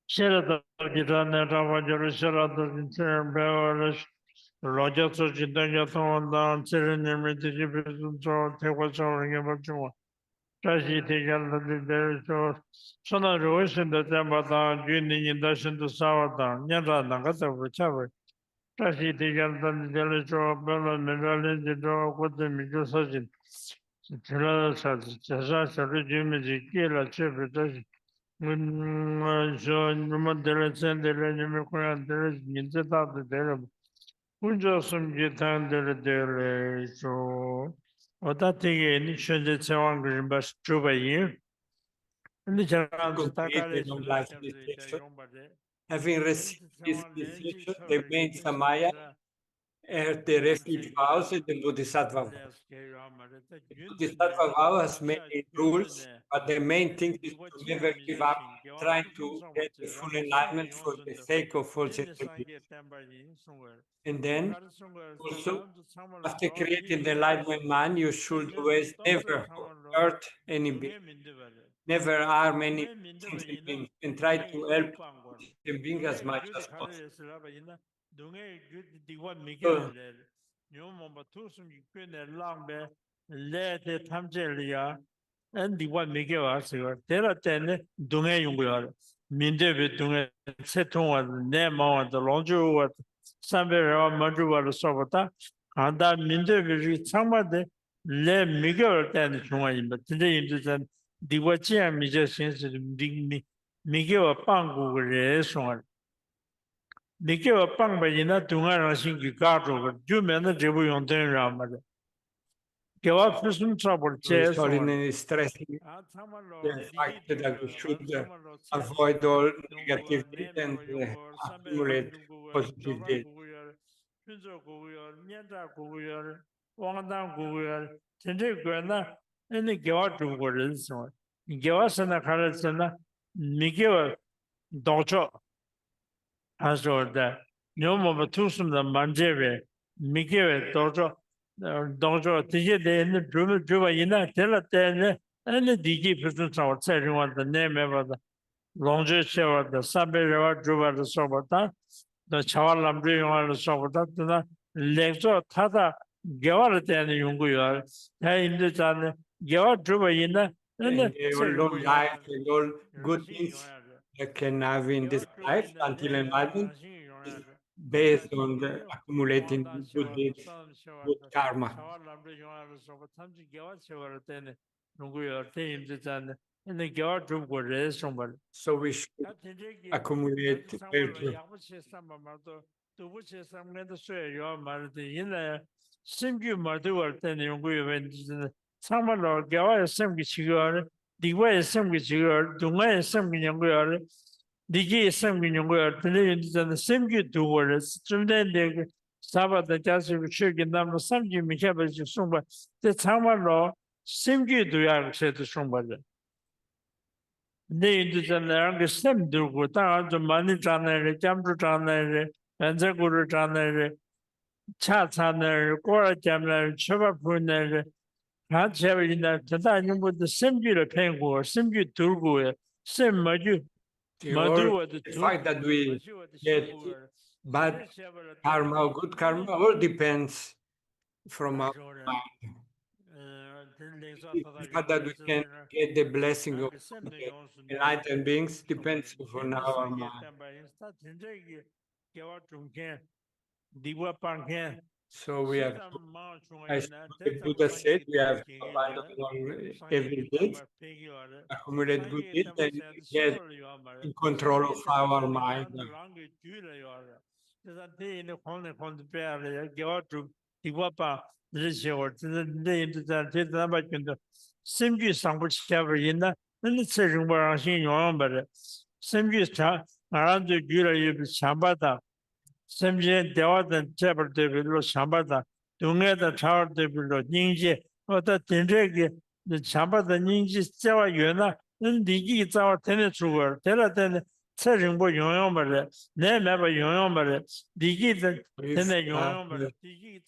Speaker 4: Shira to get on the Java to Shira to the Terminal. Roger to the Dagaton down, Serenity to the take what's over about you. Tashi Tigan there so Sona Roish in the Tambata, Juni in Dashin to Sawata, Nyata Nagata Vichavi. Tashi Tigan the Delicho, Bella Medallion, the door with the Midusajin. Tirada Chaza, Jimmy, Kila, Chip, Tashi. When John Rumadela sent the Renimukran, there is Nintata the Dereb. Unja some Gitan de so. What that thing in Shenja Tsawang Grimbas Chuba and the
Speaker 5: Complete the long life initiation. Having received this initiation, the main Samaya at the refuge vows and the Bodhisattva vow. The Bodhisattva vow has many rules, but the main thing is to never give up trying to get the full enlightenment for the sake of all sentient beings. And then, also, after creating the enlightenment mind, you should always never hurt any being, never harm any sentient being, and try to help sentient being as much as possible. So,
Speaker 4: and the one make us there are 10 Dunga Yunga, Minde Dunga, Seton, Nemo, and the Lonjo, Samber, Maju, Sovata, and that Minde, somebody, Le Miguel, then Chunga, but today in the Wachia musicians, Miguel Pangu, Reson. Miguel Pang, in that Dunga, I think you got over, you men the Jebu on the Ramada. Give up for some trouble,
Speaker 5: His
Speaker 4: chairs.
Speaker 5: Holiness is stressing the fact that we should avoid all negativity and accumulate positive deeds.
Speaker 4: Dojo the Druva Ina, tell it then, and the DG person saw everyone the name of the Longe Show, the Sabera Druva the Sobata, the Chawalam doing on the Sobata, Lexo Tata, Gawat and Yunguya, in the Tan, Gawat Druva Ina,
Speaker 5: And all long life and all good things that can have in this life until enlightenment is based on the accumulating good deeds, good karma. So we should accumulate virtue.
Speaker 4: Digi some in your word, the same good two words, the Sabbath the Jazzy Sugar number some you may have as your sumba. That's how my law, same good do you say to somebody. They did the same do with the money channel, jump channel, and the guru channel, chat channel, Cora channel, Chava punner, 한체버린다. 대단님부터 심기를 팽고, 심기 들고, 심마주,
Speaker 5: The fact that we get bad karma or good karma all depends from our mind. The fact that we can get the blessing of the enlightened beings depends on our mind. So we have to, as the Buddha said, we have to abandon all evil deeds, accumulate good deeds, and get in control of our mind.
Speaker 4: Semje dewadan chebar debilo shambada, dungeda chawar debilo nyingje, oda tenregi shambada nyingje jawa yuena, niki zawa tene chugar, tera tene tseringbo yongyongbare, ne meba yongyongbare, digi tene yongyongbare,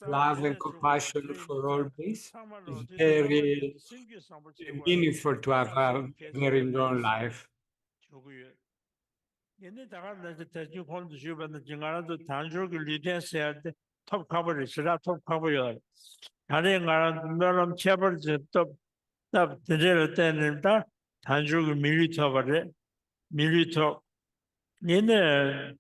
Speaker 5: Love and compassion for all beings is very meaningful to have a very long life.
Speaker 4: 옛날 다가는 대중 콘도 주변의 증가라도 단조기 리덴스한테 톱 커버를 시라 톱 커버요. 다른 가는 너럼 체벌지 또 드릴 때는다 단조기 밀리터 버래 밀리터 얘네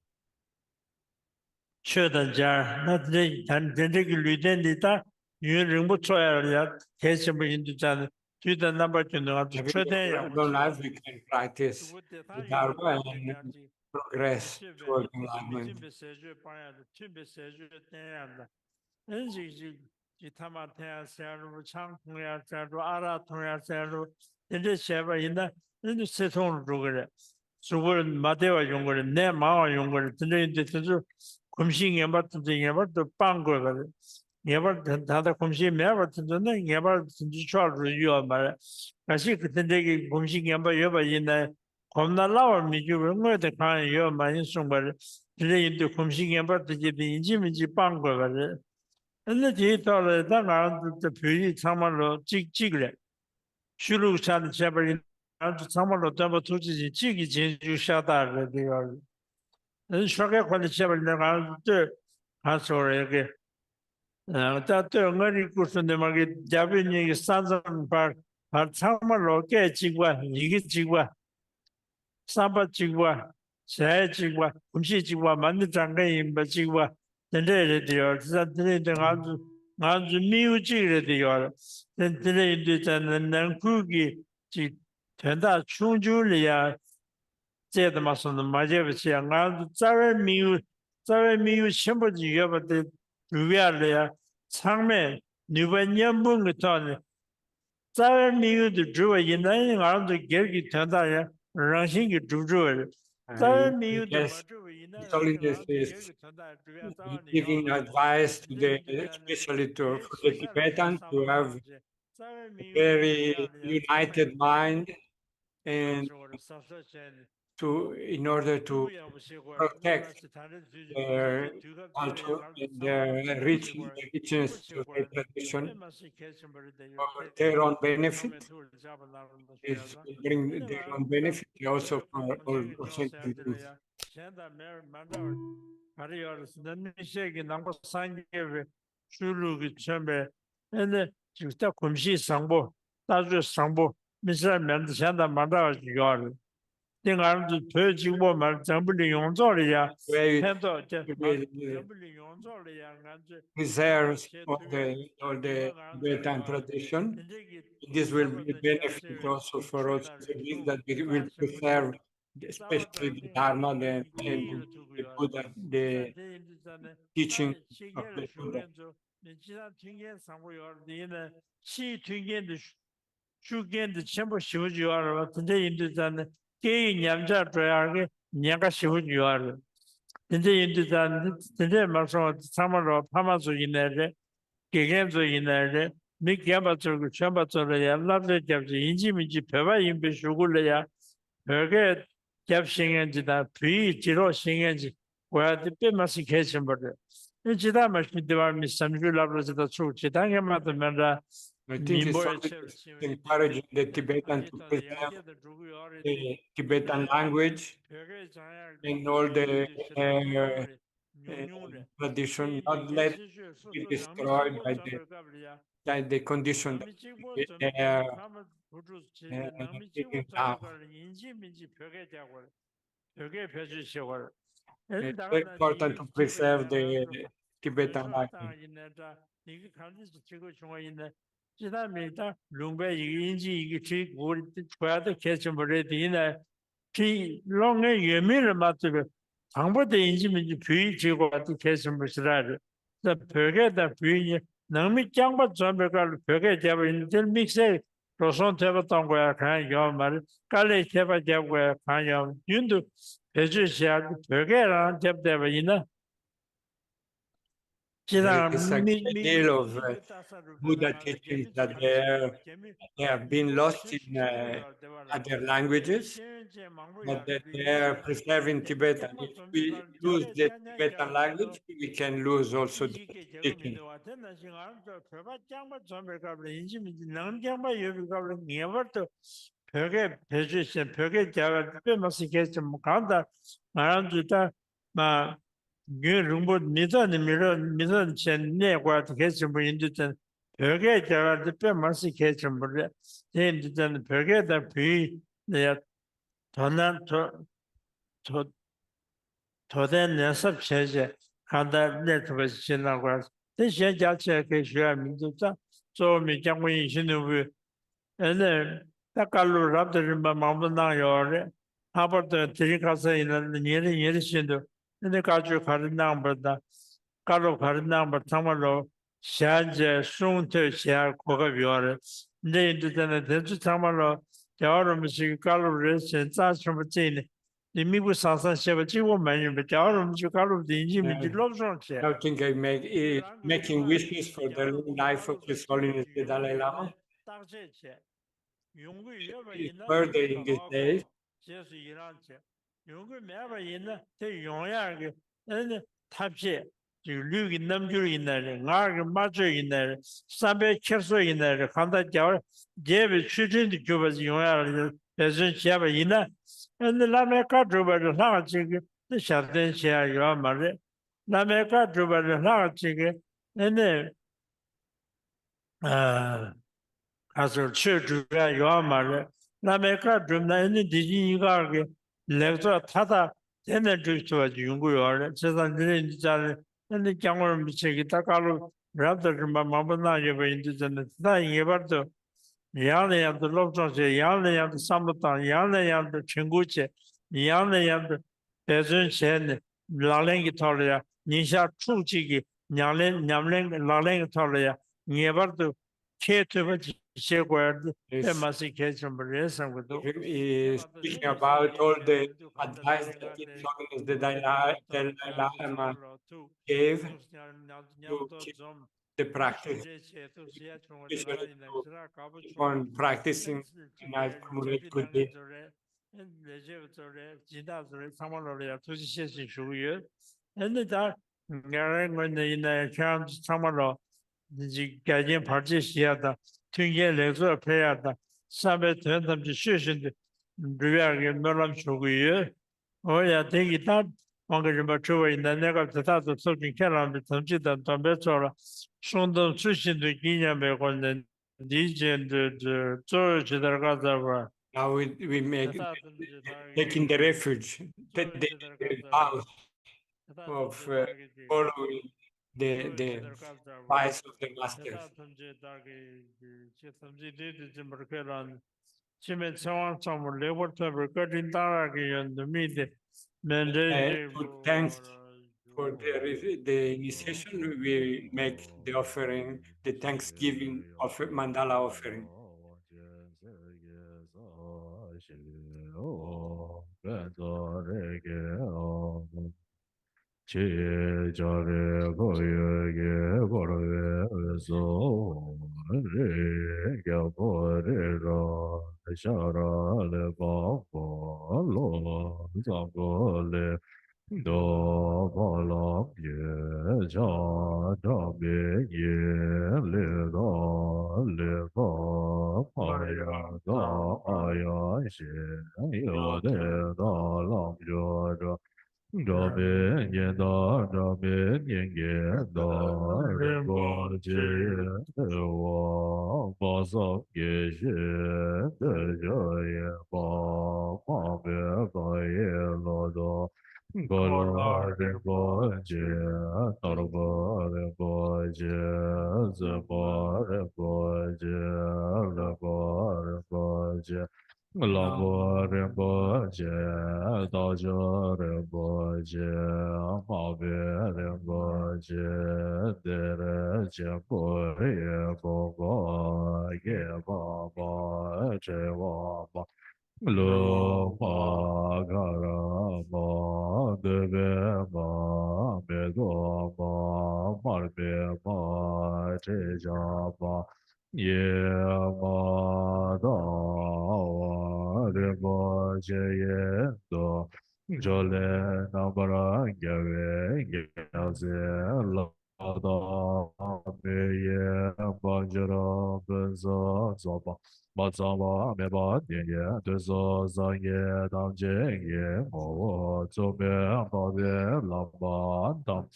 Speaker 4: 최단자 나들이 단조기 리덴이다 유령부 초야야 계시면 인도잖아. 뒤다 넘버 주는 아주 최대야.
Speaker 5: Long life we can practice the Dharma and progress toward enlightenment.
Speaker 4: 수고는 마대와 용거를 내 마와 용거를 듣는데 진짜 금식 예받든지 예받도 빵거를 예받 다다 금식 매받든지 예받 진짜 좋아를 유어 말 다시 그때기 금식 예받 여봐 있나 겁나 나와 미주를 뭐데 간 유어 많이 송발 들리는데 금식 예받든지 인지민지 빵거를 근데 뒤에서 다가 별이 참말로 찍찍래 슈루산 제벌이 아주 참말로 더버 투지 찍이 제주 샤다를 되어 Sakya Friends 내가 또 가서에게 다또 응어리 구스는데 막이 자빈이 산산 바 참말로 깨지고 이게 지고 사바 지고 새 지고 음식 지고 만든 장가에 임바지고 된대를 되어 사들이 아주 미우지를 되어 된대를 되는 난국이 지 된다 충주리야 제도 맞서는 맞아버지 안 자외미우 심부지 여버데 루비알이야 상매 뉴번년분 같은 자외미우도 주어 있는 아무도 결기 된다야 랑신기 주주어 자외미우도
Speaker 5: Yes, His Holiness is giving advice to the, especially for the Tibetans, to have a very united mind and in order to protect their culture and their richness of their tradition for their own benefit. Is bring their own benefit also for all sentient beings.
Speaker 4: 근데 진짜 금시 상보 따주 상보 미사면 현다 만다 요알 땡아도 되지고 말 전부리 용조리야 해도
Speaker 5: Preserves all the Tibetan tradition. This will be a benefit also for us that we will preserve, especially the Dharma and the Buddha, the teaching of the Buddha.
Speaker 4: 주겐도 전부 쉬우지와라 근데 인도산 게임 냠자 줘야게 냐가 쉬우지와라 근데 인도산 근데 말서 참으로 파마서 이내래 개겐서 이내래 미개바서고 챵바서야 라브레 잡지 인지민지 배바 임베 쇼굴래야 벽에 잡싱엔지다 비 지로 싱엔지 와야데 빼마시 개심버려 지다 마시 디바미 삼주 라브레스다 추 지당에 맞으면라
Speaker 5: I think His Holiness is encouraging the Tibetan to preserve the Tibetan language and all the tradition, not let it be destroyed by the condition that they are living now. It's very important to preserve the Tibetan language.
Speaker 4: 방법의 인지민지 부의 지고한테 개선물이라를 그 벽에다 부의 능미 장바 전벽을 벽에 잡아 있는 믹스에 로선 잡았던 거야 가요 말 깔래 잡아 잡고야 가요 윤도 배주시야 벽에랑 잡대버 있나
Speaker 5: There
Speaker 4: 지나
Speaker 5: is a great deal of Buddha teachings that they have been lost in other languages, but that they are preserving Tibetan. If we lose the Tibetan language, we can lose also the teaching.
Speaker 4: 벽에 배주신 벽에 제가 빼면서 계속 간다 말한 주다 막 rumbo 미전 미전 전내과 계속 뭐 인도전 벽에 제가 빼 말씀 계속 뭐래 인도전 벽에다 비 내가 더난 더 더된 연습 체제 간다 네트워크 지나고 대신 자체 그 쉬어 민주자 좀 장관이 신의 ene takallu rabdrimba mamna yore habarda tirikasa ina nyeri shindu ene kaju kharnam barda kalu kharnam bartamalo shanje sunte shya koga yore ne indene denju tamalo jawarum shi kalu resen tsachum tin nimigu sansan sheba jiwo manyu be jawarum shi kalu dinji mi lobson che
Speaker 5: I think I make making wishes for the long life of His Holiness the Dalai Lama. His birthday in these days.
Speaker 4: 류기 남주를 있나래 나가 맞저 있나래 삼배 켜서 있나래 간다 자 제비 추진도 줘봐지 용야를 배선 시합에 있나 근데 라메카 줘봐도 나가 지금 샤든 시야 요 말에 라메카 줘봐도 나가 지금 근데 아 가서 쳐주가 요 말에 라메카 좀나 있는 디지니가 렉서 타다 되는 주서 연구요 세상들이 진짜 근데 장을 미치기 딱가로 라더를 마마나 예배 인도전에 다 예버도 야내야도 롭정세 야내야도 삼부터 야내야도 친구체 야내야도 배전세 라랭기 털이야 니샤 충치기 냠랭 라랭기 털이야 예버도 케트버 제거드 에마시 케츠버레스 것도
Speaker 5: Speaking about all the advice that His Holiness the Dalai Lama gave to keep the practice, especially to keep on practicing and accumulate good deeds.
Speaker 4: 改进parti 시야다 튕게 레서 패야다 사베 된담지 쉬신데 루야게 놀람 쇼고예 어야 되기 다 왕거좀 저거 있는 내가 다도 소진 캐라는데 던지다 담배처럼 손도 수신도 기념에 걸는 디젠드 저 지들가자
Speaker 5: Now we make taking the refuge, the vows of following the advice of the masters. To thanks for the initiation, we make the offering, the Thanksgiving of mandala offering.
Speaker 3: Do Balam Ye Cha Da Be Ye Le Da Le Da Maya Da Aya She Yo De Da Lam Jo Da Da Be Ye Da Da Be Ye Ye Da Re Bo Je Wa Ba Sa Ye She De Jo Ye Ba Ma Be Ba Ye Lo Da Golo Rinpoche, Norbo Rinpoche, Zebo Rinpoche, Lebo Rinpoche, Labo Rinpoche, Dojo Rinpoche, Mabe Rinpoche, Dere Jempo Ye Bobo, Ye Baba, Che Baba, Lo ma ga ra ma de be ma me do ma mar be ma che ja ma ye ma da wa re ba je ye do jo le na ba ra ge we ge ya ze la da me ye ba je ra be za za ba ma za ma me ba dian ye de zo za ye dang jie ye mo zo me ba de la ba dang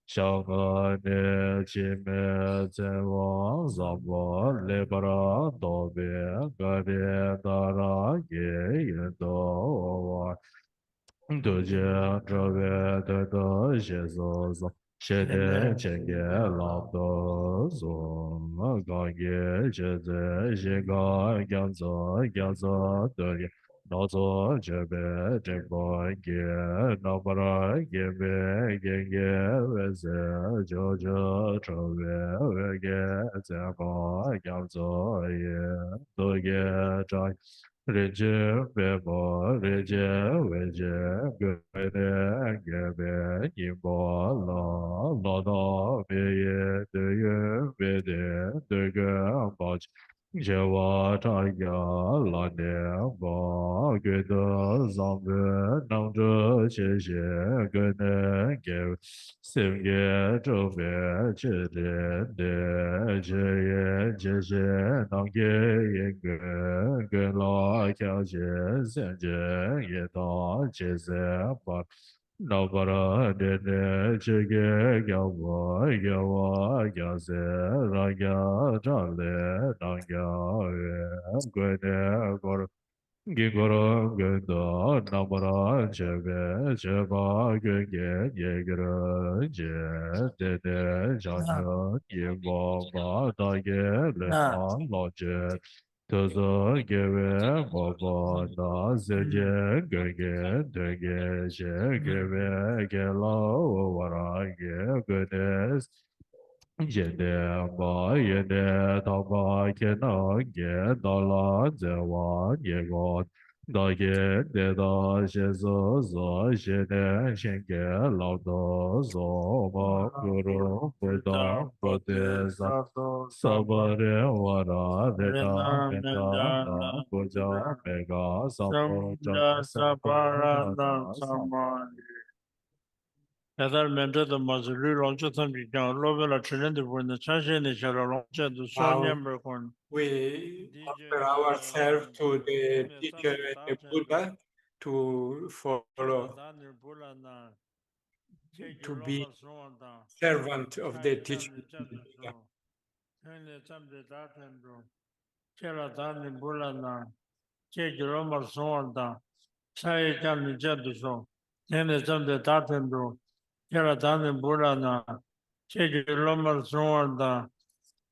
Speaker 3: xiao ge ne qi me zhen wang za bo le ba ra do be ge de da ra ye ye do wa de jie zhe wei de de xie zo zo xie de qian ye lao de zo ga ye zhe zhe xie ga yang zo de ye nao zo zhe bei zhen bo ye nao ba ra ye wei ye wei zhe jiu zhe zhe wei ye zhe ba yang zo ye de ye zhang Reje bebo, reje weje, gede gebe, yimbo la, la da beye, deye bede, dege bach, jewa chaya, la ne ba, gede zambe, nangzhe xie xie, gede ge, simge zhove, che de, je ye, je xie, nang ye ge, ge la, kya je, sen je, ye da, je ze, ba, na ba ra, de ne, che ge, kya wa, ya wa, ya ze, ra ya, cha le, nang ya, ye, gue ne, go Gingoro Gunda Namara Chebe Cheba Gunge Yegara Je Dede Janya Yimbo Ma Dage Le Na Loje Tozo Geve Bobo Na Zege Gunge Dege Je Geve Gelo Wara Ge Gunes Yende ba yende taba kena ye da la ze wa ye go da ye de da she zo zo she de shen ge lao do zo ma guru buddha buddhisa sabare wara de da me da da puja me ga sampo ja sampo da da sampo
Speaker 4: Yadar mende de mazulu loncho tambi kyan lobe la chinen de buena chanshe ne shara loncho de
Speaker 5: Now
Speaker 4: sonya merkon.
Speaker 5: we
Speaker 4: DJ
Speaker 5: offer ourselves to the
Speaker 4: me
Speaker 5: teacher
Speaker 4: samde
Speaker 5: and the
Speaker 4: daten do.
Speaker 5: Buddha to
Speaker 4: Kela
Speaker 5: follow,
Speaker 4: danir bula na che
Speaker 5: to be
Speaker 4: loma son da.
Speaker 5: servant of the
Speaker 4: Chai
Speaker 5: teacher
Speaker 4: jam
Speaker 5: of the
Speaker 4: jadu
Speaker 5: Buddha.
Speaker 4: so. Kela samde daten do. Kela danir bula na che loma son da. Chai jam jadu so. Kela samde daten do. Kela danir bula na che loma son da.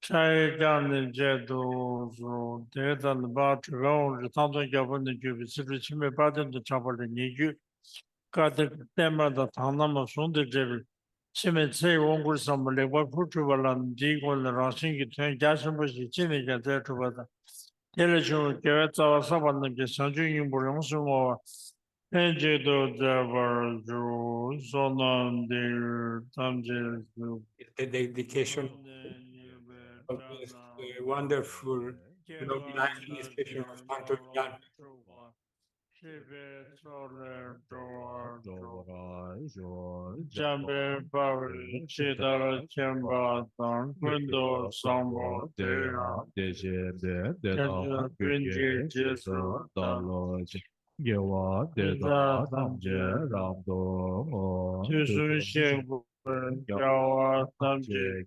Speaker 4: Chai Gan Jedo so Dedan Bat Long, the Thangtong Gyalpo the Jubi, Chime Baden the Chapel the Niju, got the Tema the Tanama Sun the Jebel. Chime say Wongur Samale, what Putuvalan, Digo, the Rashing, Train Jason was the Chinika there to weather. Telejo, Geretta, Saban, the Sanju in Buryonsumo, Enjedo, Devar, Zonan, the Tamjes,
Speaker 5: The dedication of this wonderful long life initiation of Thangtong Gyalpo.
Speaker 4: Jambe Bari Chidara Chamba Don Window Sambo Dea Pinji Jesu
Speaker 3: Yewa Deda Tamje Ramdo
Speaker 4: Jesu Shin Yawa Tamji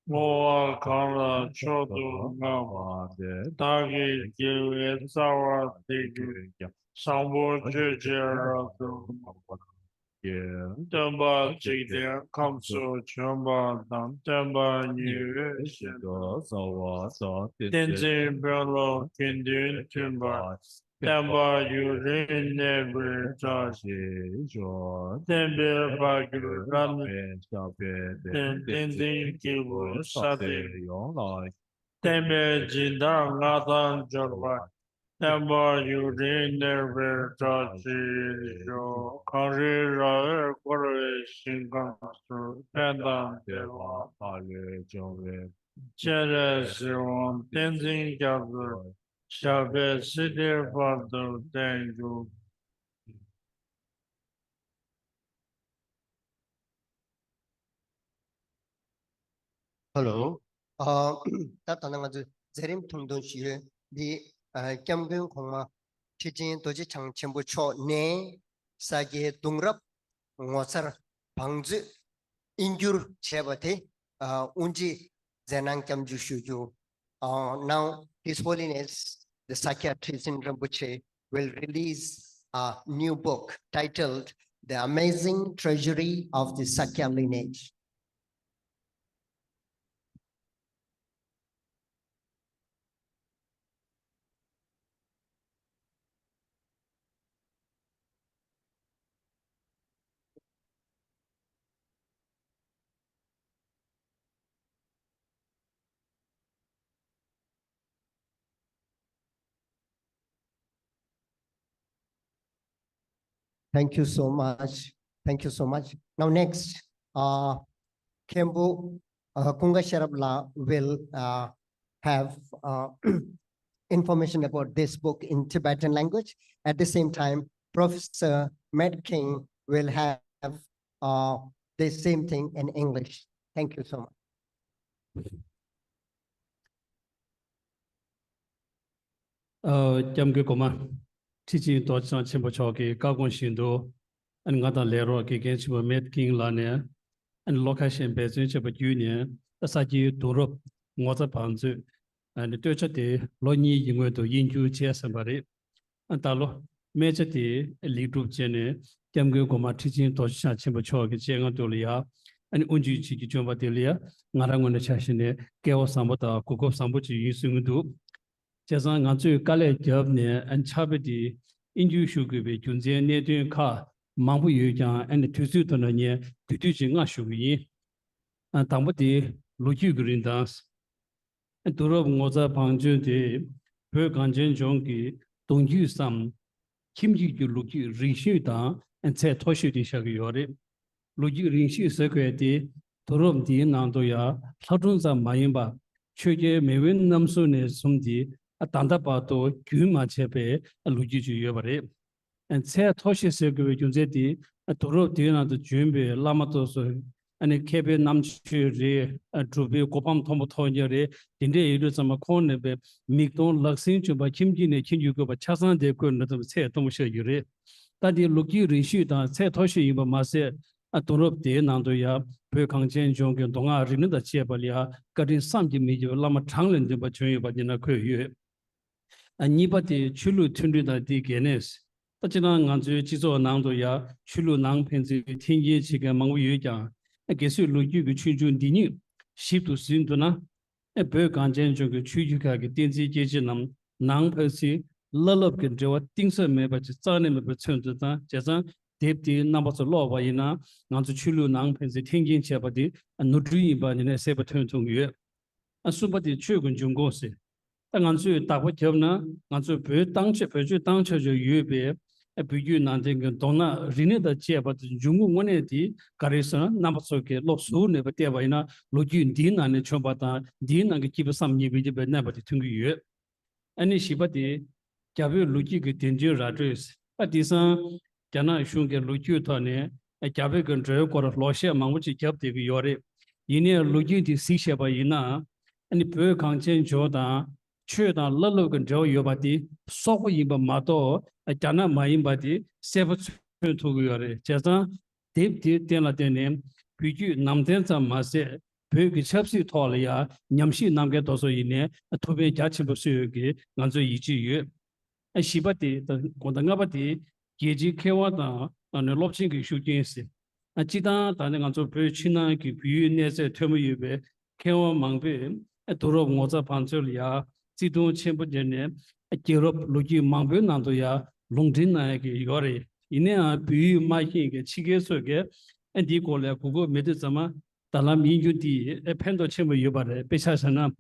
Speaker 4: Moa Kala Chodu Nama Dagi Gili Sawa Digi Sambo Jejera Damba Jigdia Kamsu Chamba Damba New Tenzin Bello Kindin Timba Damba Yurin Never Josh Tembe Bagu Ram Tenzin Kibu Sati Tembe Jinda Nathan Jorba Damba Yurin Never Josh Jo Karira Kore Shinkansu Pendam Deva Cherezion Tenzin Gyalpo Shabe Siddhi Vado Tengu
Speaker 6: Hello. Ta tanang azu zerim thungdon shi di kyamgyung khongma chijin doji chang chenpo cho ne sage dungrap ngosar bangzu ingyur chebate unji zenang kyamju shuju. Now His Holiness the Sakya Trizin Rinpoche will release a new book titled The Amazing Treasury of the Sakya Lineage. Thank you so much. Thank you so much. Now next, Kembu Kunga Sharabla will have information about this book in Tibetan language. At the same time, Professor Matt King will have the same thing in English. Thank you so much.
Speaker 7: Jamgu Koma, teaching Dodson Chimbochoki, Gagon Shindo, and Gata Lero, against Met King Lania, and location Bezin Chabot Union, the Saji Turup, Mota Panzu, and the Deutsche Day, Loni Yingo to Yinju Chesambari, and Talo, Major Day, a lead group Jene, Jamgu Koma, teaching Dodson Chimbochoki, Jenga Dolia, and Unji Chiki Jumba Delia, Narangon Chashine, Gao Sambota, Koko Sambuchi Yusungu. Jazan Gansu Kale Jobne and Chabidi, Inju Shugubi, Junze, Nedun Ka, Mambu Yujan, and the Tusutanania, Tutuchinga Shugi, and Tambati, Luju Green Dance, and Turov Moza Panju de Perganjan Jongi, Dongju Sam, Kimji Luju Rishu Dan, and Tse Toshu di Shagiori, Luju Rishu Security, Turov di Nandoya, Tatunza Mayimba, Chuge Mewin Namsune Sumdi. A Tandapato, Kuma Chepe, a Luigi Yobare, and Sea Toshi Segurjunzeti, a Toro Dina the Jumbe, Lamatos, and a Kebe Namchi, a Drubi, Kopam Tomotonere, Dinde Samakone, Migdon, Laxin, by Kimjin, Chinjuko, but Chasan de Kun, say Tomusha Yure. That the Luki Rishita, Sea Toshi Mase, a Toro de Nandoya, Perkangchen Jong, and Donga, Rinda Chepalia, got in some Jimmy, Lama Changland, but Badina Kuyu. And Nibati Chulu Tundida di Genes. Tachina Nanzu Chizo Nandoya, Chulu Nang Penzi, Tingi Chiga Mangu Yuja, a Gesu Luju Chujun Dinu, Ship to Sinduna, a Berganjan Jogu Chujuka, Dinzi Jejinam, Nang Percy, Lullab Genjoa, Dingsa Meba, Zanim Betunda, Jazan, Deputy Numbers of Law Vayina, Nanzu Chulu Nang Penzi, Tingin Chabadi, and Nudri Ban a Saber Turn to you. And Subati Chugun Jungosi. Anzu Tapotona, Anzu Pu Tangche, Peju Tangche, Yube, a Puju Nanting, Donna, Rene the Chia, but Jungu Moneti, Carissa, Nabasoke, Losu, never Tevina, Lojun Din and Chobata, Din and keep some new video, but never to you. Any Shibati, Javu Luki Tinju Radris, Disan Jana Shunke Luju Tone, a Jabe Gondre, got a Losha Mamuchi Jab de Yore. Yine Luju di Sishaba Yina, and the Pur Kangchen Jordan, Chuda Lalogan Jo Yobati, Soko Yiba Mato, a Jana Mayimbati, Seven to Yore. Jazan, Deep Dela Denem, Puju Namdenza Mase, Pug Chapsi Tolia, Nyamshi Namget also Yine, a Tobe Jachibusugi, Nanzo Yichi. A Shibati, the Gondangabati, Geji Kewada, and the Lopching shooting. A Chita, Tanganzo Perchina, Kipu, Nese, Termuyube, Kewa Mangbe, a Toro Moza Panzolia, Zidon Chembojene, a Kirop Lugi Mangbe Nandoya, Longdina Yori, Inea, Bu, Making, Chigesoge, and Dicola, Google Medizama, Talami Yudi, a Pendo Chamber Yubare, Pesasana.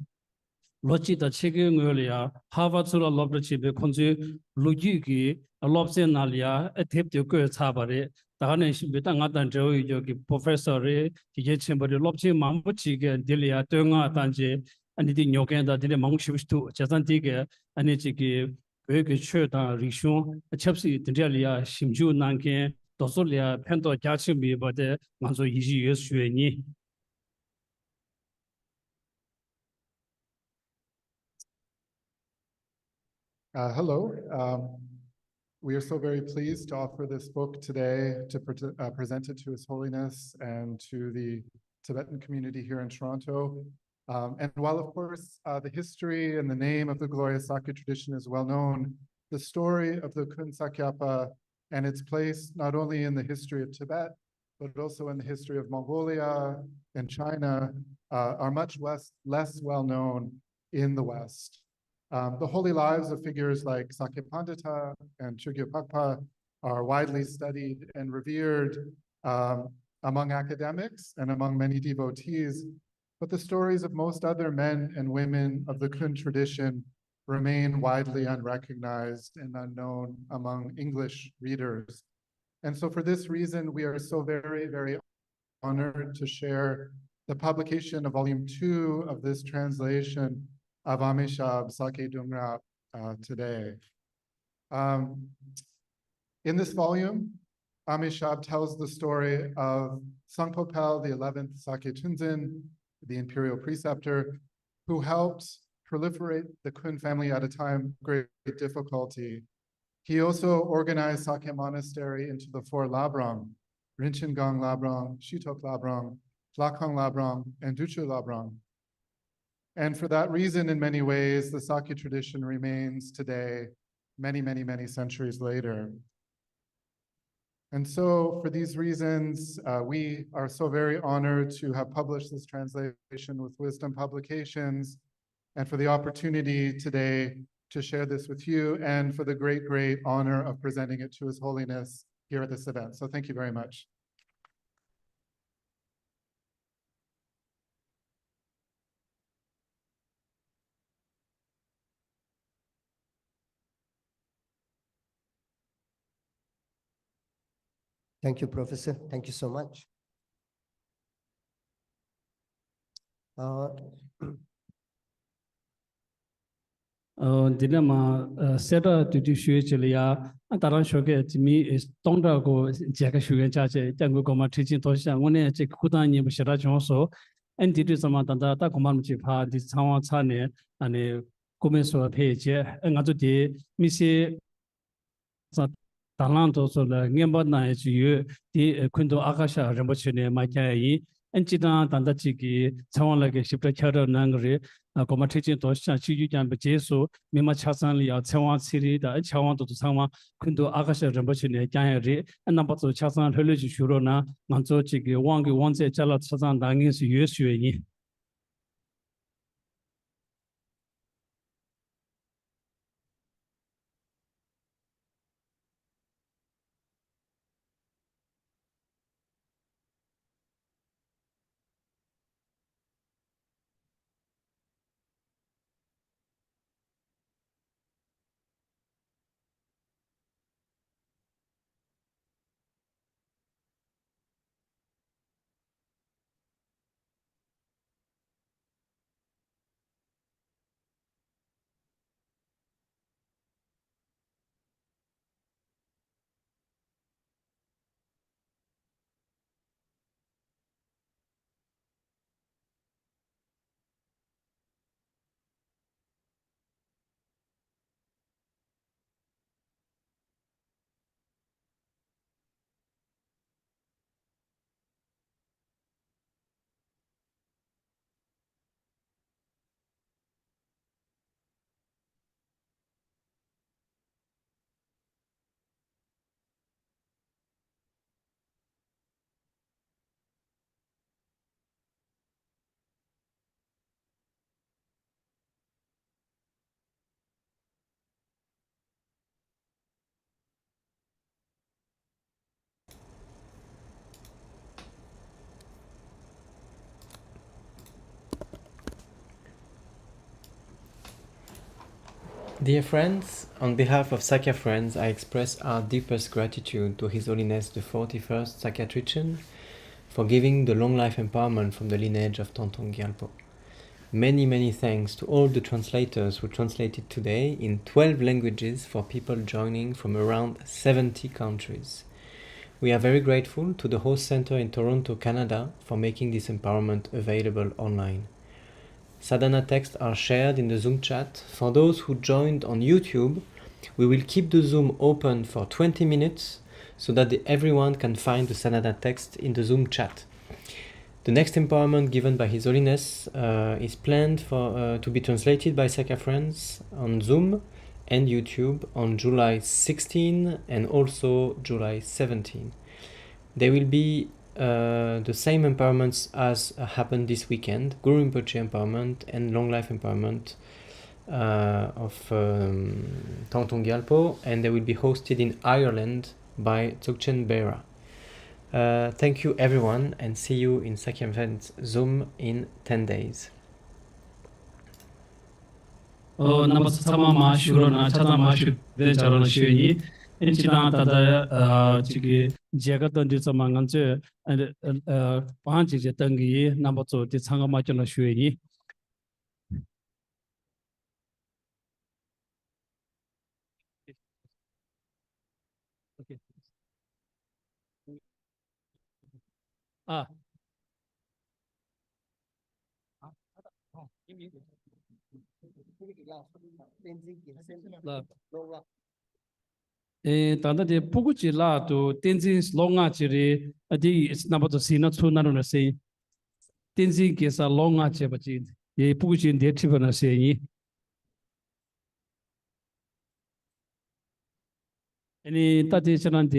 Speaker 7: Lochita Chicken earlier, Harvard Sula Lobrachi, Consu, Lugiki, a Lobsen Alia, a tip to go Tabare, the Hanish Bitangatan Joe, Professor, the Yetchimber, Lobchi Mamuchi, Delia, Tunga Tanje, and the Yogan that did among shoes to Chazantiga, and it's a very shirt on Rishon, a Chapsi, Delia, Shimju Nankin, Dosolia, Pento Jachimbi, but the Manzo Yizi Yusuini.
Speaker 8: Hello. We are so very pleased to offer this book today to present it to His Holiness and to the Tibetan community here in Toronto. And while, of course, the history and the name of the glorious Sakya tradition is well known, the story of the Kun Sakyapa and its place not only in the history of Tibet, but also in the history of Mongolia and China are much less well known in the West. The holy lives of figures like Sakya Pandita and Chugyo Pakpa are widely studied and revered among academics and among many devotees, but the stories of most other men and women of the Kun tradition remain widely unrecognized and unknown among English readers. And so for this reason, we are so very, very honored to share the publication of volume 2 of this translation of Amishab Sakya Dungrap today. In this volume, Amishab tells the story of Sangpopel, the 11th Sakya Trizin, the imperial preceptor, who helped proliferate the Kun family at a time of great difficulty. He also organized Sakya monastery into the 4 Labrang, Rinchen-gang Labrang, Shitok Labrang, Lakang Labrang, and Duchu Labrang. And for that reason, in many ways, the Sakya tradition remains today, many, many, many centuries later. And so for these reasons, we are so very honored to have published this translation with Wisdom Publications, and for the opportunity today to share this with you, and for the great, great honor of presenting it to His Holiness here at this event. So thank you very much.
Speaker 6: Thank you, Professor. Thank you so much.
Speaker 7: Dilemma Seta to do Shuelia, and Taran Shoke to me is Tondago, Jacka Sugar Chache, Jango Goma teaching Tosha, one check Kutan Yamashira also, and did Samantha, Takomam Chipa, this Tawa Tane, and a Comenso page, and other day, Missy Talanto, so the Nimba Night, you, the Kundo Akasha, Rambochine, Makai, and Chita Tandachiki, someone like a ship Nangri. Goma teaching Tosha, Chiju Jan Bejeso, Mima Chasanlia, Tawan City, the Chawan to Sama, Kundo Akasha Rambochine, Janri, and number of Chasan, Heliji Shurona, Manzochi, Wangi, Wanze, Chala Sasan, Dangis, Yusui.
Speaker 1: Dear friends, on behalf of Sakya Friends, I express our deepest gratitude to His Holiness the 41st Sakya Trichen for giving the long life empowerment from the lineage of Thangtong Gyalpo. Many thanks to all the translators who translated today in 12 languages for people joining from around 70 countries. We are very grateful to the host center in Toronto, Canada for making this empowerment available online. Sadhana texts are shared in the Zoom chat. For those who joined on YouTube, we will keep the Zoom open for 20 minutes so that everyone can find the Sadhana text in the Zoom chat. The next empowerment given by His Holiness is planned to be translated by Sakya Friends on Zoom and YouTube on July 16 and also July 17. There will be the same empowerments as happened this weekend, Guru Rinpoche empowerment and Long Life empowerment of Thangtong Gyalpo, and they will be hosted in Ireland by Dzogchen Bera. Thank you everyone, and see you in Sakya Friends Zoom in 10 days.
Speaker 7: Namasama Mashuro Nachana Mashu Dejaran Shuni, and China Tada Chigi Jagatan Disamanganche and Panchi Tangi, number 2, the Sangamachana Shuni. Okay. Tanda de Puguchi la to Tenzin longa chiri, Adi is number to see not so none say. Tenzin is a longa chebachi, ye Puguchi in the Tribuna say. Any Tati Chanan